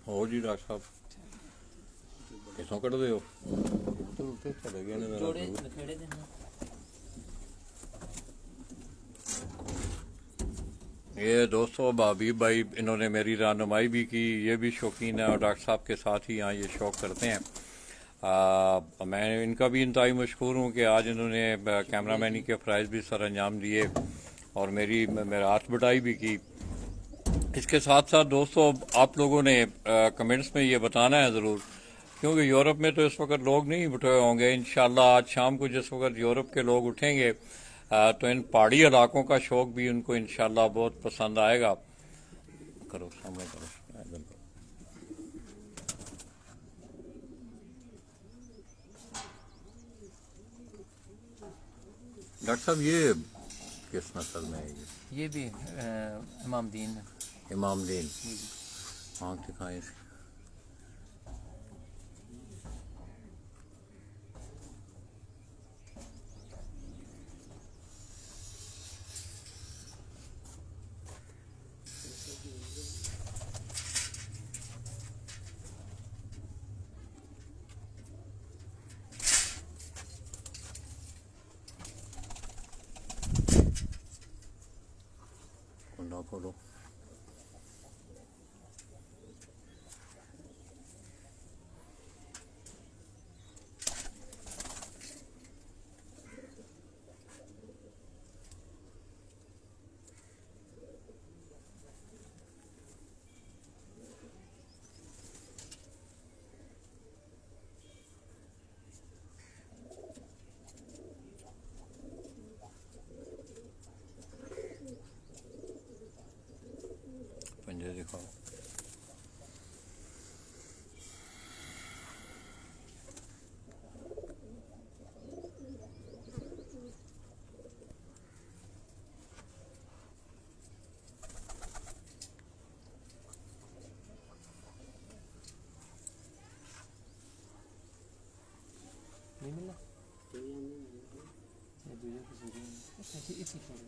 हो जी डॉक्टर साहब किसों कट दे हो तो चले गए ने ये दोस्तों हबीब भाई इन्होंने मेरी रहनुमाई भी की। ये भी शौकीन है और डॉक्टर साहब के साथ ही यहाँ ये शौक़ करते हैं। मैं इनका भी इंतहाई मशहूर हूँ कि आज इन्होंने कैमरामैनी के फ़राइज़ भी सर अंजाम दिए और मेरा हाथ बटाई भी की। इसके साथ साथ दोस्तों आप लोगों ने कमेंट्स में ये बताना है ज़रूर, क्योंकि यूरोप में तो इस वक्त लोग नहीं उठे हुए होंगे। इंशाल्लाह आज शाम को जिस वक्त यूरोप के लोग उठेंगे तो इन पहाड़ी इलाकों का शौक भी उनको इंशाल्लाह बहुत पसंद आएगा। करो सामने करो। डॉक्टर साहब ये किस नस्ल में है? ये भी इमामदीन है। इमामदीन, आँख दिखाएं इसकी। कुंडा खोलो। पंजे दिखाओ। नहीं मिला ये दूसरे कसूरी में इसी छोड़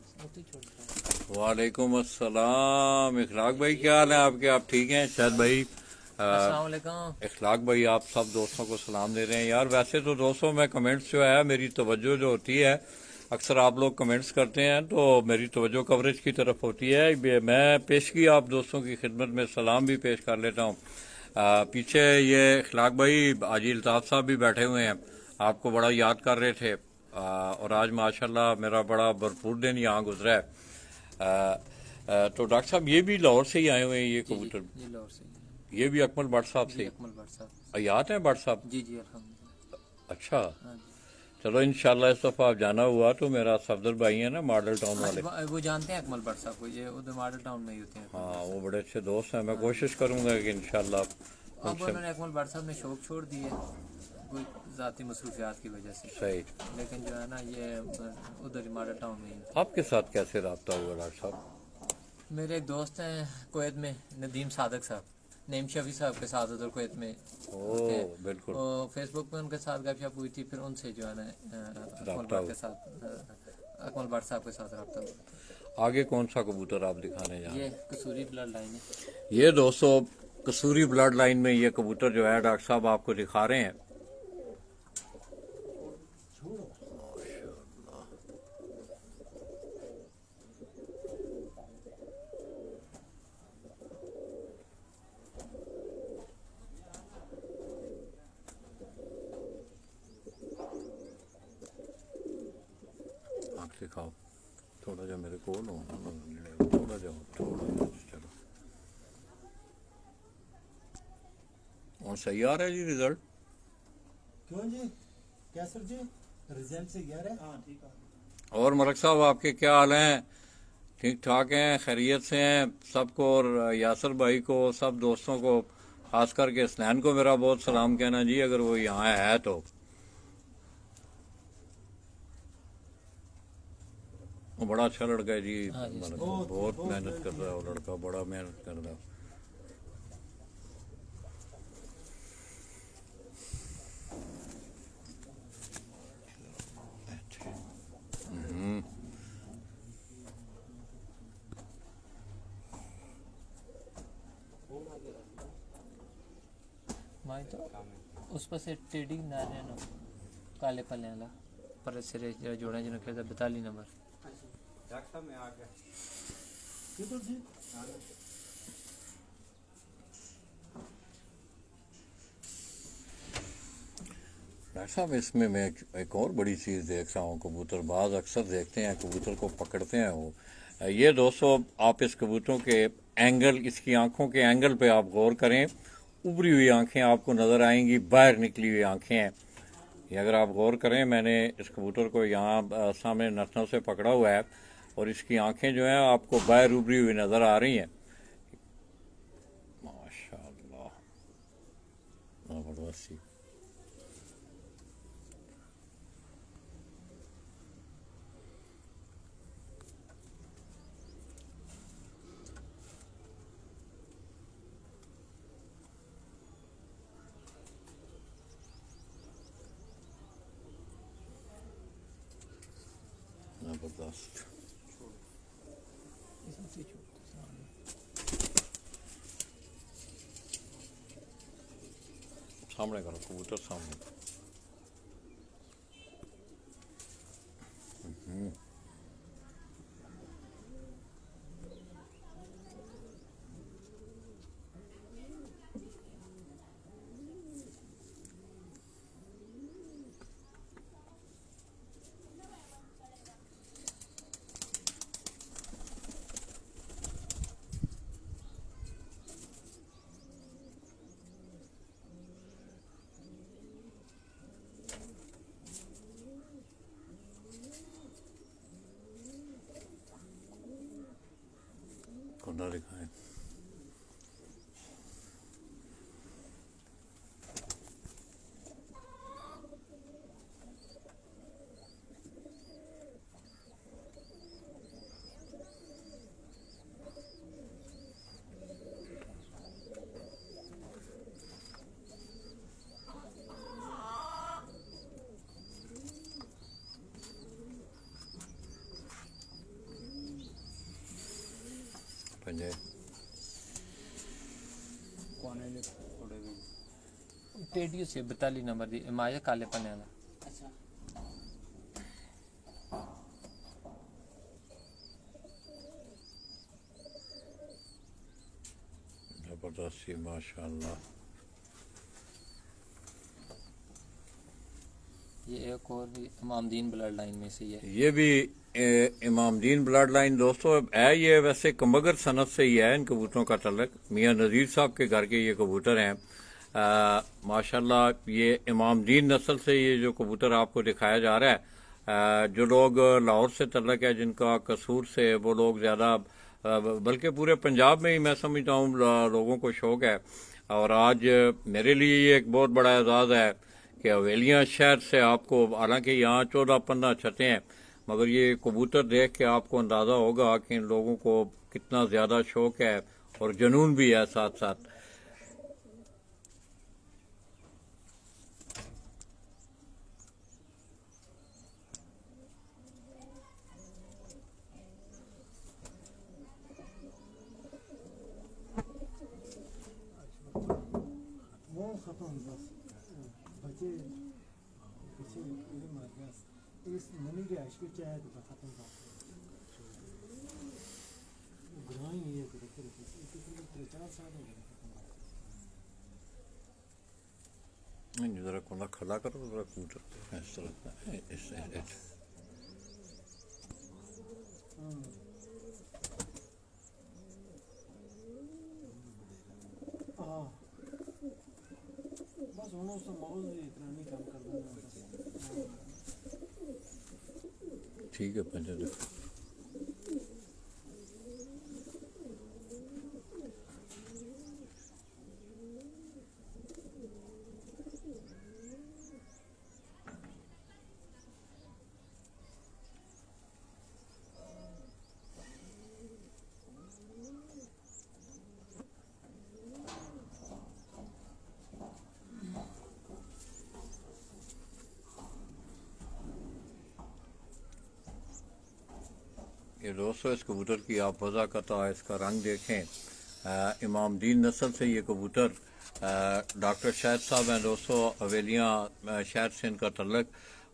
वालेकुम अस्सलाम। इखलाक भाई क्या हाल है आपके? आप ठीक हैं? शायद भाई अस्सलाम वालेकुम। इखलाक भाई आप सब दोस्तों को सलाम दे रहे हैं। यार वैसे तो दोस्तों मैं कमेंट्स जो है मेरी तवज्जो जो होती है, अक्सर आप लोग कमेंट्स करते हैं तो मेरी तवज्जो कवरेज की तरफ होती है। मैं पेशगी आप दोस्तों की खिदमत में सलाम भी पेश कर लेता हूँ। पीछे ये इखलाक भाई आजी अल्ताफ साहब भी बैठे हुए हैं, आपको बड़ा याद कर रहे थे। और आज माशाल्लाह मेरा बड़ा भरपूर दिन यहाँ गुजरा है। तो डॉक्टर साहब ये भी लाहौर से ही आए हुए हैं ये कबूतर? ये लाहौर से ये भी अकमल भट्ट साहब से? अकमल भट्ट साहब याद है भट्ट साहब? जी जी अल्हम्दुलिल्लाह। अच्छा हाँ जी। चलो इंशाल्लाह इस दफा आप जाना हुआ तो मेरा सफदर भाई है ना मॉडल टाउन वाले, वो जानते हैं अकमल भट्ट साहब को, ये उधर मॉडल टाउन में ही होते हैं। हाँ वो बड़े अच्छे दोस्त हैं। मैं कोशिश करूंगा कि इंशाल्लाह अब उन्होंने अकमल भट्ट साहब ने शौक छोड़ दिए कोई ज़ाती मसरूफियात की वजह से, सही। लेकिन जो है ना ये उधर मॉडल टाउन में ही। आपके साथ कैसे रब्ता हुआ डॉक्टर साहब? मेरे एक दोस्त हैं कुवैत में, नदीम सादक साहब, नईम शफी साहब के साथ उधर कुवैत में। ओह बिल्कुल। और फेसबुक पे उनके साथ गपशप हुई थी, फिर उनसे जो है ना अकमल भट्ट के साथ अकमल भट्ट साहब के साथ रब्ता हुआ। आगे कौन सा कबूतर आप दिखाने जा रहे ये कसूरी ब्लड लाइन है। हैं? ये दोस्तों कसूरी ब्लड लाइन में ये कबूतर जो है डॉक्टर साहब आपको दिखा रहे हैं। दिखाओ थोड़ा जा मेरे को लो, थोड़ा जाओ थोड़ा चलो। और सही आ रहा है जी रिजल्ट? क्यों जी कैसर जी रिजल्ट से गया है? हाँ ठीक है। और मलक साहब आपके क्या हाल हैं? ठीक ठाक हैं? खैरियत से हैं सबको? और यासर भाई को, सब दोस्तों को, खास करके स्नैन को मेरा बहुत सलाम कहना जी अगर वो यहाँ है तो। वो बड़ा अच्छा लड़का है जी, बहुत मेहनत कर रहा है वो लड़का, बड़ा मेहनत कर रहा है। माई तो उस पर से टेडी ना रहना काले पल्ले वाला पर सिरे जरा जोड़ा जिन्होंने खेला 42 नंबर। डॉक्टर में आ गया बिल्कुल जी। डॉक्टर साहब इसमें मैं एक और बड़ी चीज़ देख रहा हूँ, कबूतरबाज अक्सर देखते हैं कबूतर को पकड़ते हैं वो। ये दोस्तों आप इस कबूतरों के एंगल, इसकी आंखों के एंगल पे आप गौर करें, उभरी हुई आंखें आपको नज़र आएंगी, बाहर निकली हुई आंखें हैं ये। अगर आप गौर करें, मैंने इस कबूतर को यहाँ सामने नथनों से पकड़ा हुआ है और इसकी आंखें जो हैं आपको बाहर उभरी हुई नज़र आ रही हैं। माशाअल्लाह, ज़बरदस्त। जबरदस्त। सामने करो कबूतर, सामने। कुंडा दिखाएं। पंजे टेडियो से 42 नंबर दी माया काले पन्ने वाला। अच्छा जबरदस्त, माशाअल्लाह। ये एक और भी इमामदीन ब्लड लाइन में से ही है। ये भी इमामदीन ब्लड लाइन दोस्तों है। ये वैसे कमगर सनत से ही है इन कबूतरों का तल्लक। मियाँ नज़ीर साहब के घर के ये कबूतर हैं। माशाल्लाह ये इमामदीन नस्ल से ये जो कबूतर आपको दिखाया जा रहा है, जो लोग लाहौर से तल्लक है, जिनका कसूर से वो लोग ज़्यादा, बल्कि पूरे पंजाब में ही मैं समझता हूँ लोगों को शौक़ है। और आज मेरे लिए ये एक बहुत बड़ा एजाज़ है कि हवेलियाँ शहर से आपको, हालांकि यहाँ 14-15 छतें हैं, मगर ये कबूतर देख के आपको अंदाज़ा होगा कि इन लोगों को कितना ज़्यादा शौक़ है और जुनून भी है साथ साथ। वो खत्म बस बचे पीछे ये मार गया इस मनी के आश पे चाहे तो खत्म था ग्राई ये करे फिर इतने 3-4 साल हो गए नहीं, जरा कोना खड़ा करो, जरा कबूतर इस तरह इस बस उन्होंने तो मौज इतना नहीं काम कर देना ठीक है। पंजे देखो, ये दोस्तों इस कबूतर की आप वज़ाक़त इसका रंग देखें। इमामदीन नस्ल से ये कबूतर, डॉक्टर शाहिद साहब हैं दोस्तों, हवेलियाँ शहर से इनका तल्लक।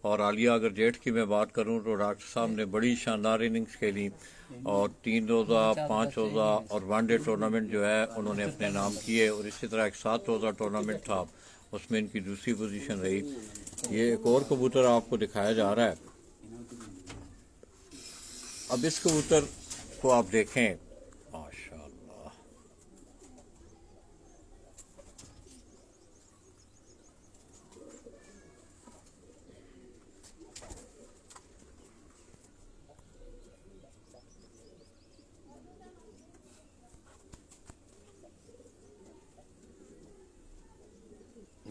और आलिया अगर जेठ की मैं बात करूं तो डॉक्टर साहब ने बड़ी शानदार इनिंग्स खेली और 3 रोज़ा, 5 रोज़ा और वनडे टूर्नामेंट जो है उन्होंने अपने नाम किए। और इसी तरह एक 7 रोज़ा टूर्नामेंट था, उसमें इनकी दूसरी पोजीशन रही। ये एक और कबूतर आपको दिखाया जा रहा है। अब इस कबूतर को आप देखें, माशाअल्लाह,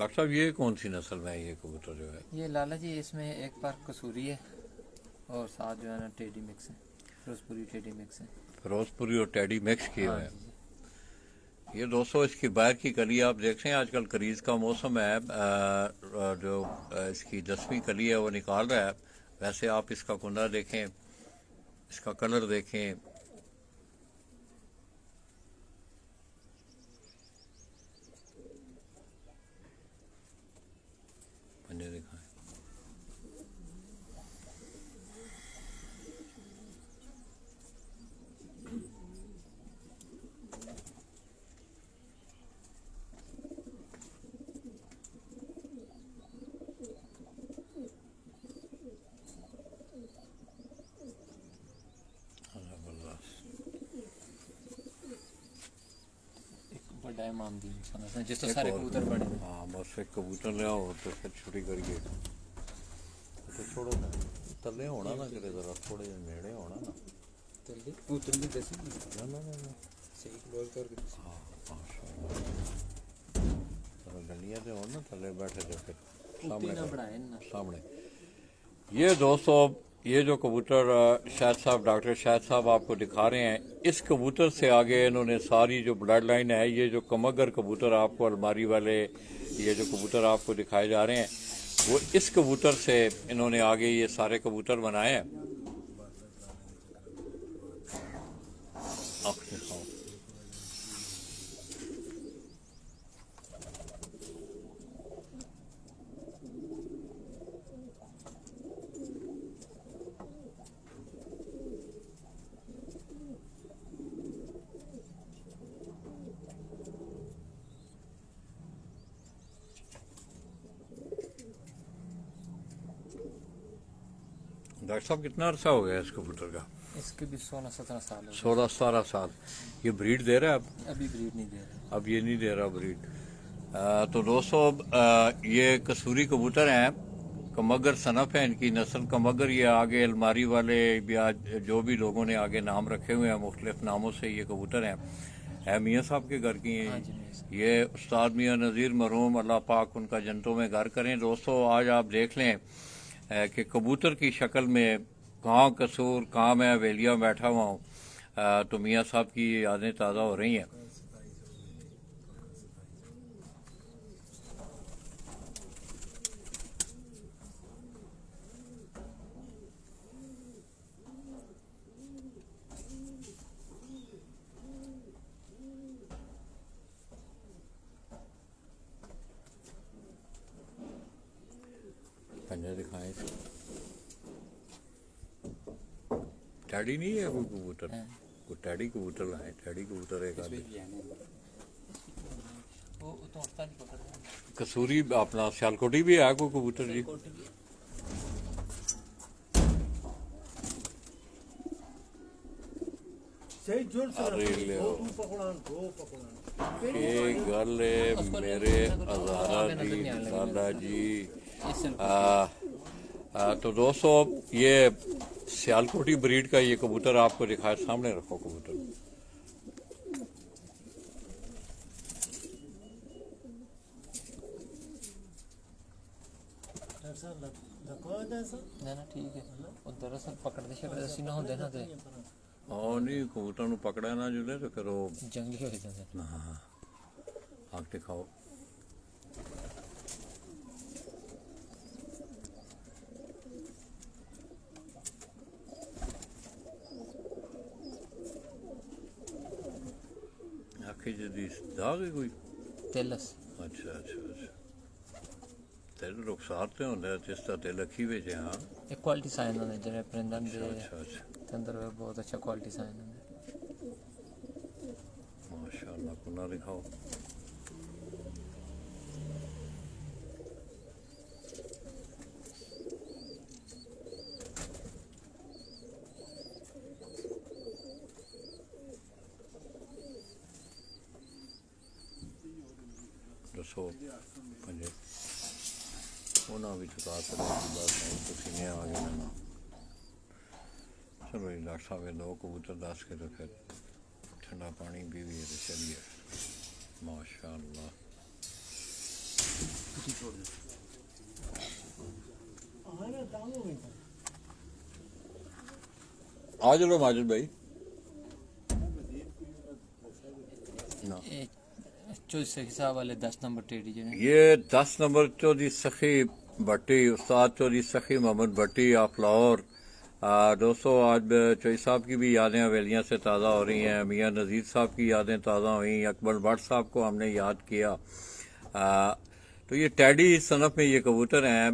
डॉक्टर साहब ये कौन सी नस्ल में है ये कबूतर जो है? ये लाला जी इसमें एक बार कसूरी है और साथ जो है ना टेडी मिक्स है, फिरोजपुरी टेडी मिक्स है। फिरोजपुरी और टैडी मिक्स किए हुए हाँ हैं। जी। ये दोस्तों इसकी बाहर की कली आप देख रहे हैं, आजकल करीज का मौसम है, जो इसकी 10वीं कली है वो निकाल रहा है। वैसे आप इसका कुंडा देखें, इसका कलर देखें, पंजे दिखाएं। बड़ा है मामदीन समझना जिस तो सारे कबूतर बड़े हैं। हाँ बस एक कबूतर ले आओ तो फिर छुट्टी करिए। तो छोड़ो ना तले होना ना करे जरा थोड़े नेड़े होना ना। ना ना ना ना हाँ गलियाँ से हो ना थले बैठे थे फिर सामने ना बढ़ाए ना। सामने। ये दोस्तों ये जो कबूतर शाहिद साहब, डॉक्टर शाहिद साहब आपको दिखा रहे हैं, इस कबूतर से आगे इन्होंने सारी जो ब्लड लाइन है, ये जो कमगर कबूतर आपको अलमारी वाले ये जो कबूतर आपको दिखाए जा रहे हैं, वो इस कबूतर से इन्होंने आगे ये सारे कबूतर बनाए हैं। आँख दिखाओ। डॉक्टर साहब कितना अरसा हो गया इस कबूतर का? इसके भी 16-17 साल हो 16-17 साल। ये ब्रीड दे रहा है अब? गए। अभी ब्रीड नहीं दे रहे। अब ये नहीं दे रहा ब्रीड। तो दोस्तों ये कसूरी कबूतर हैं, कमगर सनफ है इनकी नस्ल कमगर। ये आगे अलमारी वाले या जो भी लोगों ने आगे नाम रखे हुए हैं मुख्तलिफ नामों से ये कबूतर हैं। है मियाँ साहब के घर की हाँ हैं जी, मियाँ साहब। ये उस्ताद मियाँ नज़ीर मरहूम, अल्लाह पाक उनका जन्नतों में घर करें। दोस्तों आज आप देख लें कि कबूतर की शक्ल में कहाँ कसूर, कहाँ मैं हवेलिया बैठा हुआ हूँ, तो मियाँ साहब की यादें ताज़ा हो रही हैं। पंजा दिखाएं। टैडी नहीं है कोई कबूतर? कोई टैडी कबूतर लाए, टैडी कबूतर एक आदमी। वो तो उड़ता नहीं पकड़ रहा है। कसूरी अपना सियालकोटी भी है कोई कबूतर जी? सही जोर से अरे रखो। ले दो तू पकड़ान, दो पकड़ान। ये गल है मेरे अजारा दी लाला जी। तो दोस्तों ये सियालकोटी ब्रीड का ये कबूतर आपको दिखाया, सामने रखो कबूतर। ऐसा लगा जैसा ना ना ठीक है। और दरअसल पकड़ते शकड़ते सी ना होंदे ना ते और नहीं कबूतर नु पकड़ा ना जुले तो फिर वो जंगली हो जाते। आँख दिखाओ। आँखें जदी दाग है कोई? तेलस अच्छा अच्छा अच्छा। तेल रुखसार ते होंदा जिस दा तेल अखी विच है। हाँ एक क्वालिटी साइन होंदे जेह्ड़े परिंदन दे अच्छा अच्छा। अंदर बहुत अच्छा क्वालिटी साइन होंदे। माशाल्लाह कुन्ना दिखाओ। दसो पंजे उन्होंने भी चुका कर बस पसीने आ गए ना। चलो जी डॉक्टर साहब ये दो कबूतर दस के तो फिर ठंडा पानी भी है तो चलिए। माशाल्लाह। आ चलो माजिद भाई ना चौधरी सखी साहब वाले 10 नंबर टेडी जो ये 10 नंबर चौधरी सखी भट्टी उस्ताद चौधरी सखी मोहम्मद भट्टी ऑफ लाहौर। दोस्तों आज चौधरी साहब की भी यादें हवेलियाँ से ताज़ा हो रही हैं। मियाँ नज़ीर साहब की यादें ताज़ा हुई। अकबर भट्ट साहब को हमने याद किया। तो ये टैडी सनफ में ये कबूतर हैं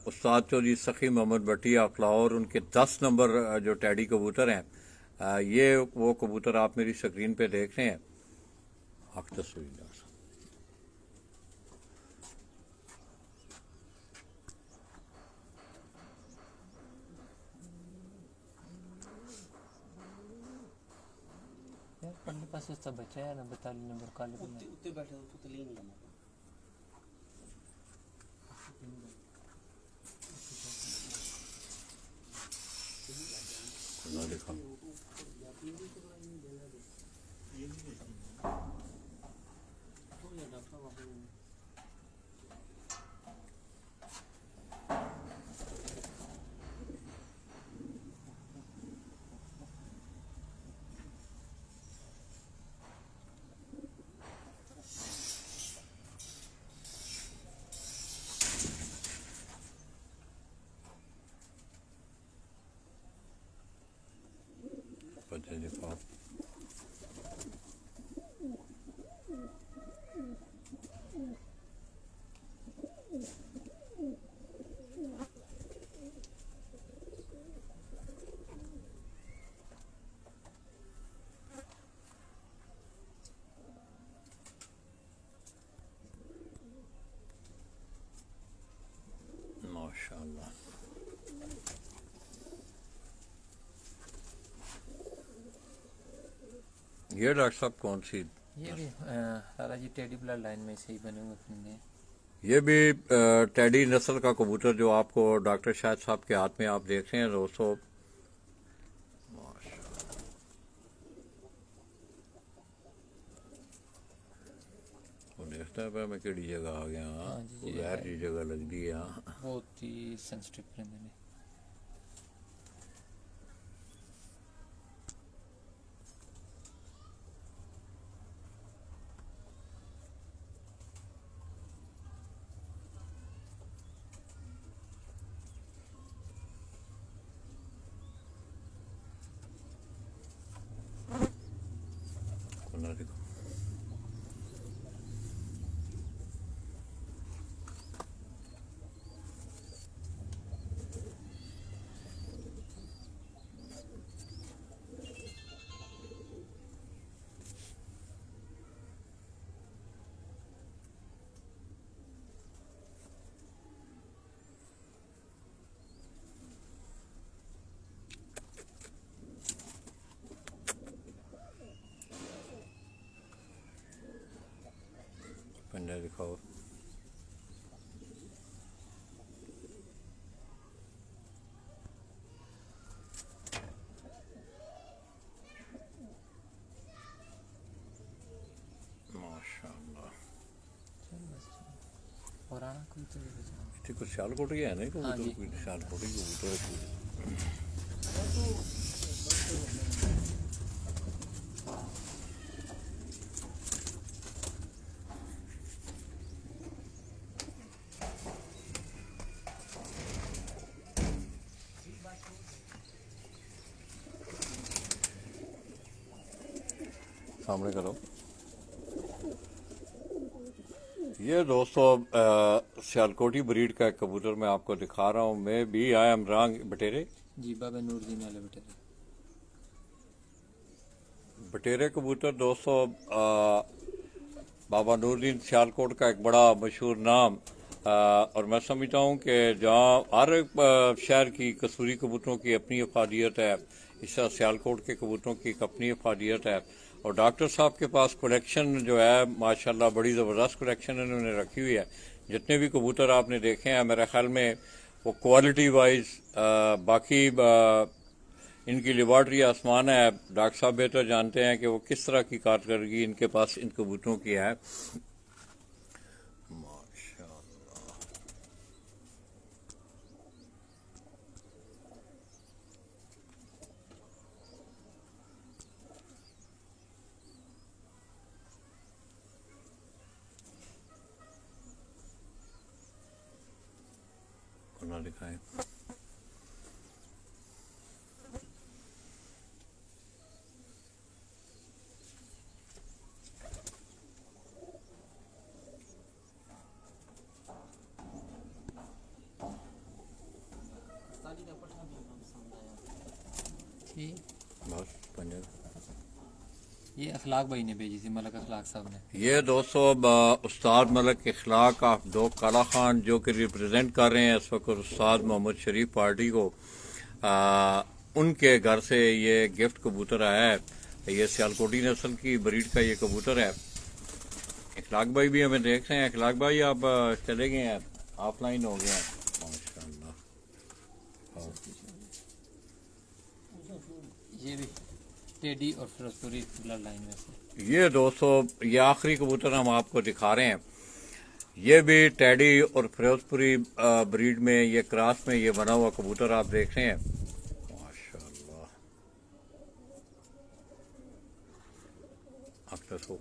उस्ताद चौधरी सखी मोहम्मद भट्टी ऑफ लाहौर, उनके 10 नंबर जो टैडी कबूतर हैं। ये वो कबूतर आप मेरी स्क्रीन पे देख रहे हैं। हक तस्वीर यार पढ़ने पास उसका बच्चा है ना 42 नंबर काले पे उत्ते बैठे तो तली नहीं जाना। देखा दिखाओ। माशाअल्लाह ये डॉक्टर साहब कौन सी? ये भी लाला जी टेडी ब्लड लाइन में से ही बने हुए फंदे हैं। ये भी टैडी नस्ल का कबूतर जो आपको डॉक्टर शाहिद साहब के हाथ में आप देख रहे हैं दोस्तों। देखता है मैं केड़ी जगह आ गया। हाँ जी, गैर जी जगह लगती है। बहुत ही सेंसिटिव परिंदे ने। देखो पंडा दिखाओ। माशाअल्लाह पुराना कबूतर भी बचा है। इतनी कुछ सियालकोट ही है नहीं हाँ जी। कोई सियालकोट ही कबूतर है। सामने करो। ये दोस्तों सियालकोटी ब्रीड का एक कबूतर मैं आपको दिखा रहा हूँ। मैं भी आई एम रॉन्ग बटेरे जी बाबा नूरदीन वाले बेटे थे। बटेरे कबूतर दोस्तों बाबा नूरदीन सियालकोट का एक बड़ा मशहूर नाम। और मैं समझता हूँ कि जहाँ हर शहर की कसूरी कबूतरों की अपनी अफादियत है, इस तरह सियालकोट के कबूतरों की एक अपनी अफादियत है। और डॉक्टर साहब के पास कलेक्शन जो है माशाल्लाह बड़ी ज़बरदस्त कलेक्शन इन्होंने रखी हुई है। जितने भी कबूतर आपने देखे हैं मेरे ख्याल में वो क्वालिटी वाइज बाकी इनकी लेबॉर्ट्री आसमान है। डॉक्टर साहब बेहतर जानते हैं कि वो किस तरह की कारकर्दगी इनके पास इन कबूतरों की है। दिखाएं। ठीक। बस पंजा। ये अखलाक भाई ने भेजी थी, मलक अखलाक साहब ने। ये दोस्तों उस्ताद मलक इखलाक दो काला खान जो कि रिप्रेजेंट कर रहे हैं इस वक्त उस्ताद मोहम्मद शरीफ पार्टी को, उनके घर से ये गिफ्ट कबूतर आया है। ये सियालकोटी नस्ल की ब्रीड का ये कबूतर है। इखलाक भाई भी हमें देख रहे हैं। इखलाक भाई आप चले गए हैं, ऑफलाइन हो गए हैं। माशाल्लाह। ये भी टेडी और फिरोजपुरी ब्लड लाइन में से। ये दोस्तों ये आखिरी कबूतर हम आपको दिखा रहे हैं। ये भी टेडी और फिरोजपुरी ब्रीड में ये क्रॉस में ये बना हुआ कबूतर आप देख रहे हैं। माशाल्लाह। अक्सर हो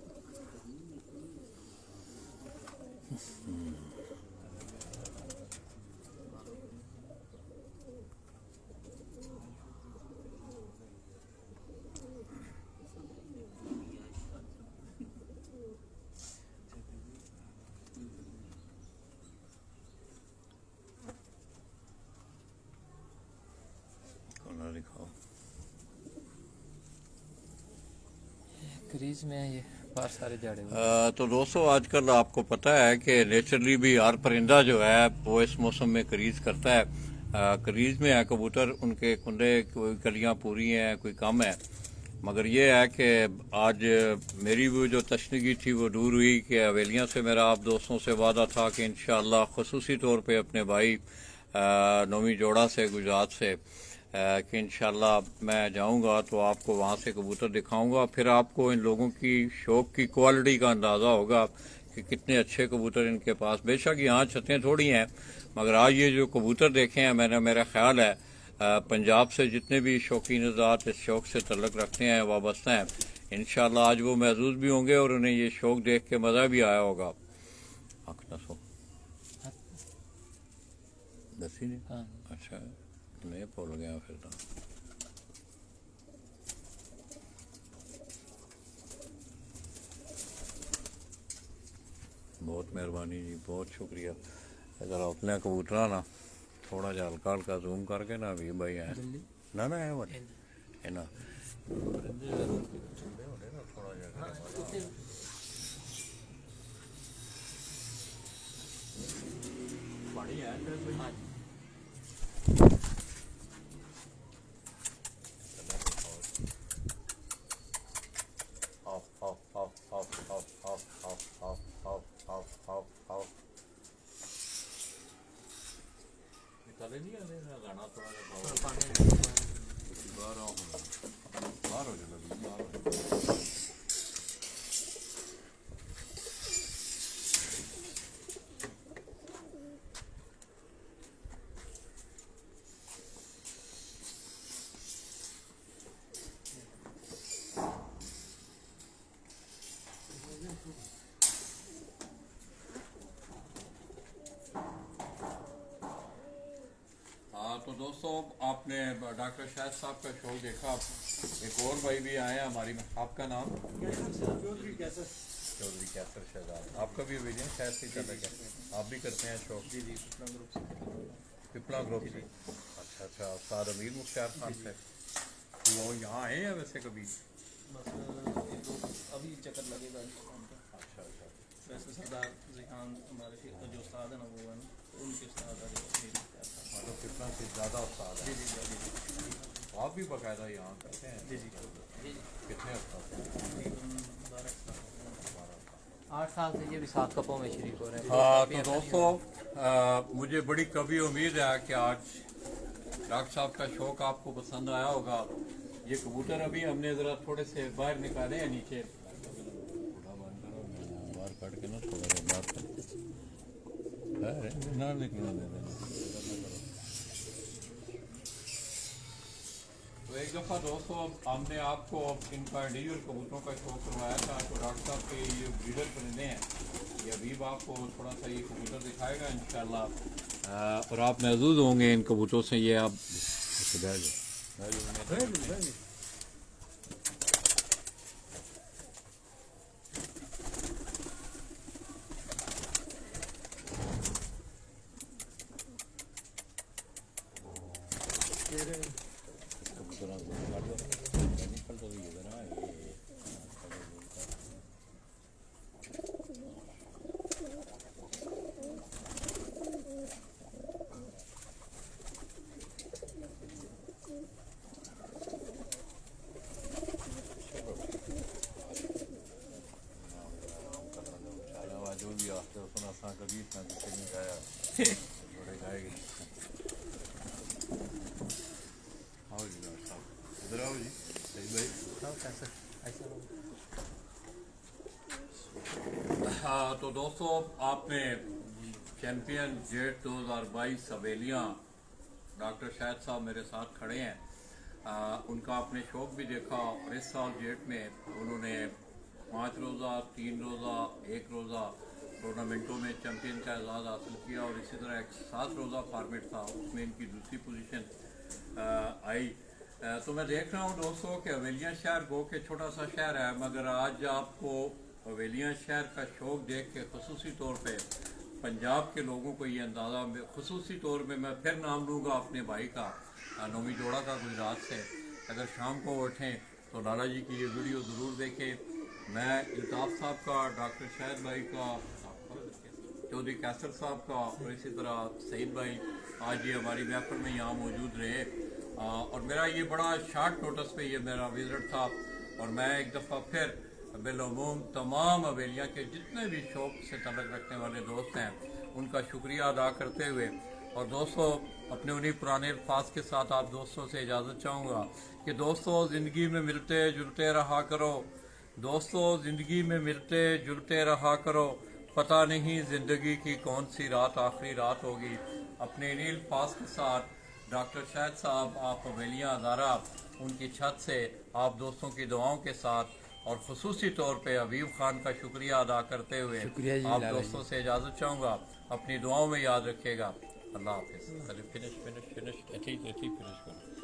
दिखाओ। क्रीज में है ये बाहर सारे जाड़े हुए। तो दोस्तों आजकल आपको पता है कि नेचुरली भी हर परिंदा जो है वो इस मौसम में क्रीज करता है। क्रीज में है कबूतर, उनके कुंडे कोई कलियां पूरी हैं कोई कम है, मगर ये है कि आज मेरी वो जो तशनगी थी वो दूर हुई कि हवेलियां से मेरा आप दोस्तों से वादा था कि इंशाअल्लाह खुसूसी तौर पे अपने भाई नौमी जोड़ा से गुजरात से कि इंशाल्लाह मैं जाऊंगा तो आपको वहां से कबूतर दिखाऊंगा। फिर आपको इन लोगों की शौक की क्वालिटी का अंदाज़ा होगा कि कितने अच्छे कबूतर इनके पास। बेशक यहाँ छतें थोड़ी हैं, मगर आज ये जो कबूतर देखे हैं मैंने, मेरा ख्याल है पंजाब से जितने भी शौकीन ज़ात इस शौक से तल्लुक़ रखते हैं वाबस्ता हैं, इंशाल्लाह आज वो महसूस भी होंगे और उन्हें ये शौक देख के मज़ा भी आया होगा। दसी नहीं? हाँ। अच्छा मैं भूल गया फिर तो। बहुत मेहरबानी जी, बहुत शुक्रिया। अगर अपने कबूतरा ना थोड़ा जा हल्का हल्का जूम करके ना भी भाई है ना है वो है ना थोड़ा जा बढ़िया है। निकाले नहीं आने गाना थोड़ा बाहर आओ, बाहर हो जाओ। तो दोस्तों आपने डॉक्टर शाहिद साहब का शो देखा। एक और भाई भी आए हैं हमारी, आपका नाम? चौधरी कैसर शहजाद। आपका भी विजन शायद से चल रहा है, आप भी करते हैं शो? जी पिपला ग्रुप से। अच्छा अच्छा, उस्ताद अमीर मुख्तार खान से वो यहाँ आए हैं वैसे कभी? अभी चक्कर लगेगा। अच्छा अच्छा। वैसे सरदार जिहान हमारे जो उस्ताद है ना वो है ना, तो उनके उस्ताद मतलब कितना से ज़्यादा उस्ताद है। जी। आप भी बाकायदा यहाँ करते हैं? जी। कितने उस्ताद? 8 साल से ये भी 7 कपों में शरीक हो रहे हैं। हाँ तो दोस्तों मुझे बड़ी कभी उम्मीद है कि आज डॉक्टर साहब का शौक आपको पसंद आया होगा। ये कबूतर अभी हमने ज़रा थोड़े से बाहर निकाले हैं नीचे, बाहर काट के ना थोड़ा सा बाहर ना निकलना दे देना। तो एक दफ़ा दोस्तों हमने आपको इनका इंडिविजुअल कबूतरों का शौक करवाया था, तो डॉक्टर साहब के ये ब्रीडर परिंदे हैं, ये अभी आपको थोड़ा सा ये कबूतर दिखाएगा इंशाल्लाह। और आप महसूस होंगे इन कबूतरों से। ये आप बैठ जाओ। जो भी आते हो सुना सा कभी इतना जिसे नहीं गाया थोड़े गाएगी। आओ जी डॉक्टर साहब, इधर आओ जी। सही भाई। हाँ तो दोस्तों, आपने चैंपियन जेट 2022 हवेलियाँ डॉक्टर शाहिद साहब मेरे साथ खड़े हैं, उनका आपने शौक भी देखा। और इस साल जेट में उन्होंने 5 रोज़ा, 3 रोज़ा, 1 रोज़ा टूर्नामेंटों में चैंपियन का एजाज़ हासिल किया। और इसी तरह एक 7 रोज़ा फॉर्मेट था, उसमें इनकी दूसरी पोजीशन आई। तो मैं देख रहा हूँ दोस्तों कि हवेलियाँ शहर गो के छोटा सा शहर है, मगर आज आपको हवेलियाँ शहर का शौक देख के खुसूसी तौर पे पंजाब के लोगों को ये अंदाज़ा, खुसूसी तौर पे मैं फिर नाम लूँगा अपने भाई का, नोमी जोड़ा का, गुजरात से। अगर शाम को उठें तो लाला जी की ये वीडियो ज़रूर देखें। मैं इल्ताफ़ साहब का, डॉक्टर शाहिद भाई का, चौधरी कैसर साहब का और इसी तरह सईद भाई आज ये हमारी महफिल में यहाँ मौजूद रहे। और मेरा ये बड़ा शॉर्ट नोटिस पे ये मेरा विजिट था। और मैं एक दफ़ा फिर बिलअमूम तमाम हवेलियाँ के जितने भी शौक से तल्लुक़ रखने वाले दोस्त हैं उनका शुक्रिया अदा करते हुए, और दोस्तों अपने उन्हीं पुराने अल्फाज के साथ आप दोस्तों से इजाज़त चाहूँगा कि दोस्तों ज़िंदगी में मिलते जुलते रहा करो, दोस्तों ज़िंदगी में मिलते जुलते रहा करो, पता नहीं ज़िंदगी की कौन सी रात आखिरी रात होगी। अपने इन्हीं अल्फाज के साथ डॉक्टर शाहिद साहब, आप हवेलियाँ अदारा, उनकी छत से आप दोस्तों की दुआओं के साथ और ख़ुसूसी तौर पे हबीब खान का शुक्रिया अदा करते हुए आप दोस्तों से इजाज़त चाहूँगा। अपनी दुआओं में याद रखिएगा। अल्लाह हाफ़िज़। फिनिश फिनिश फिनिश, ऐसे ही फिनिश करो।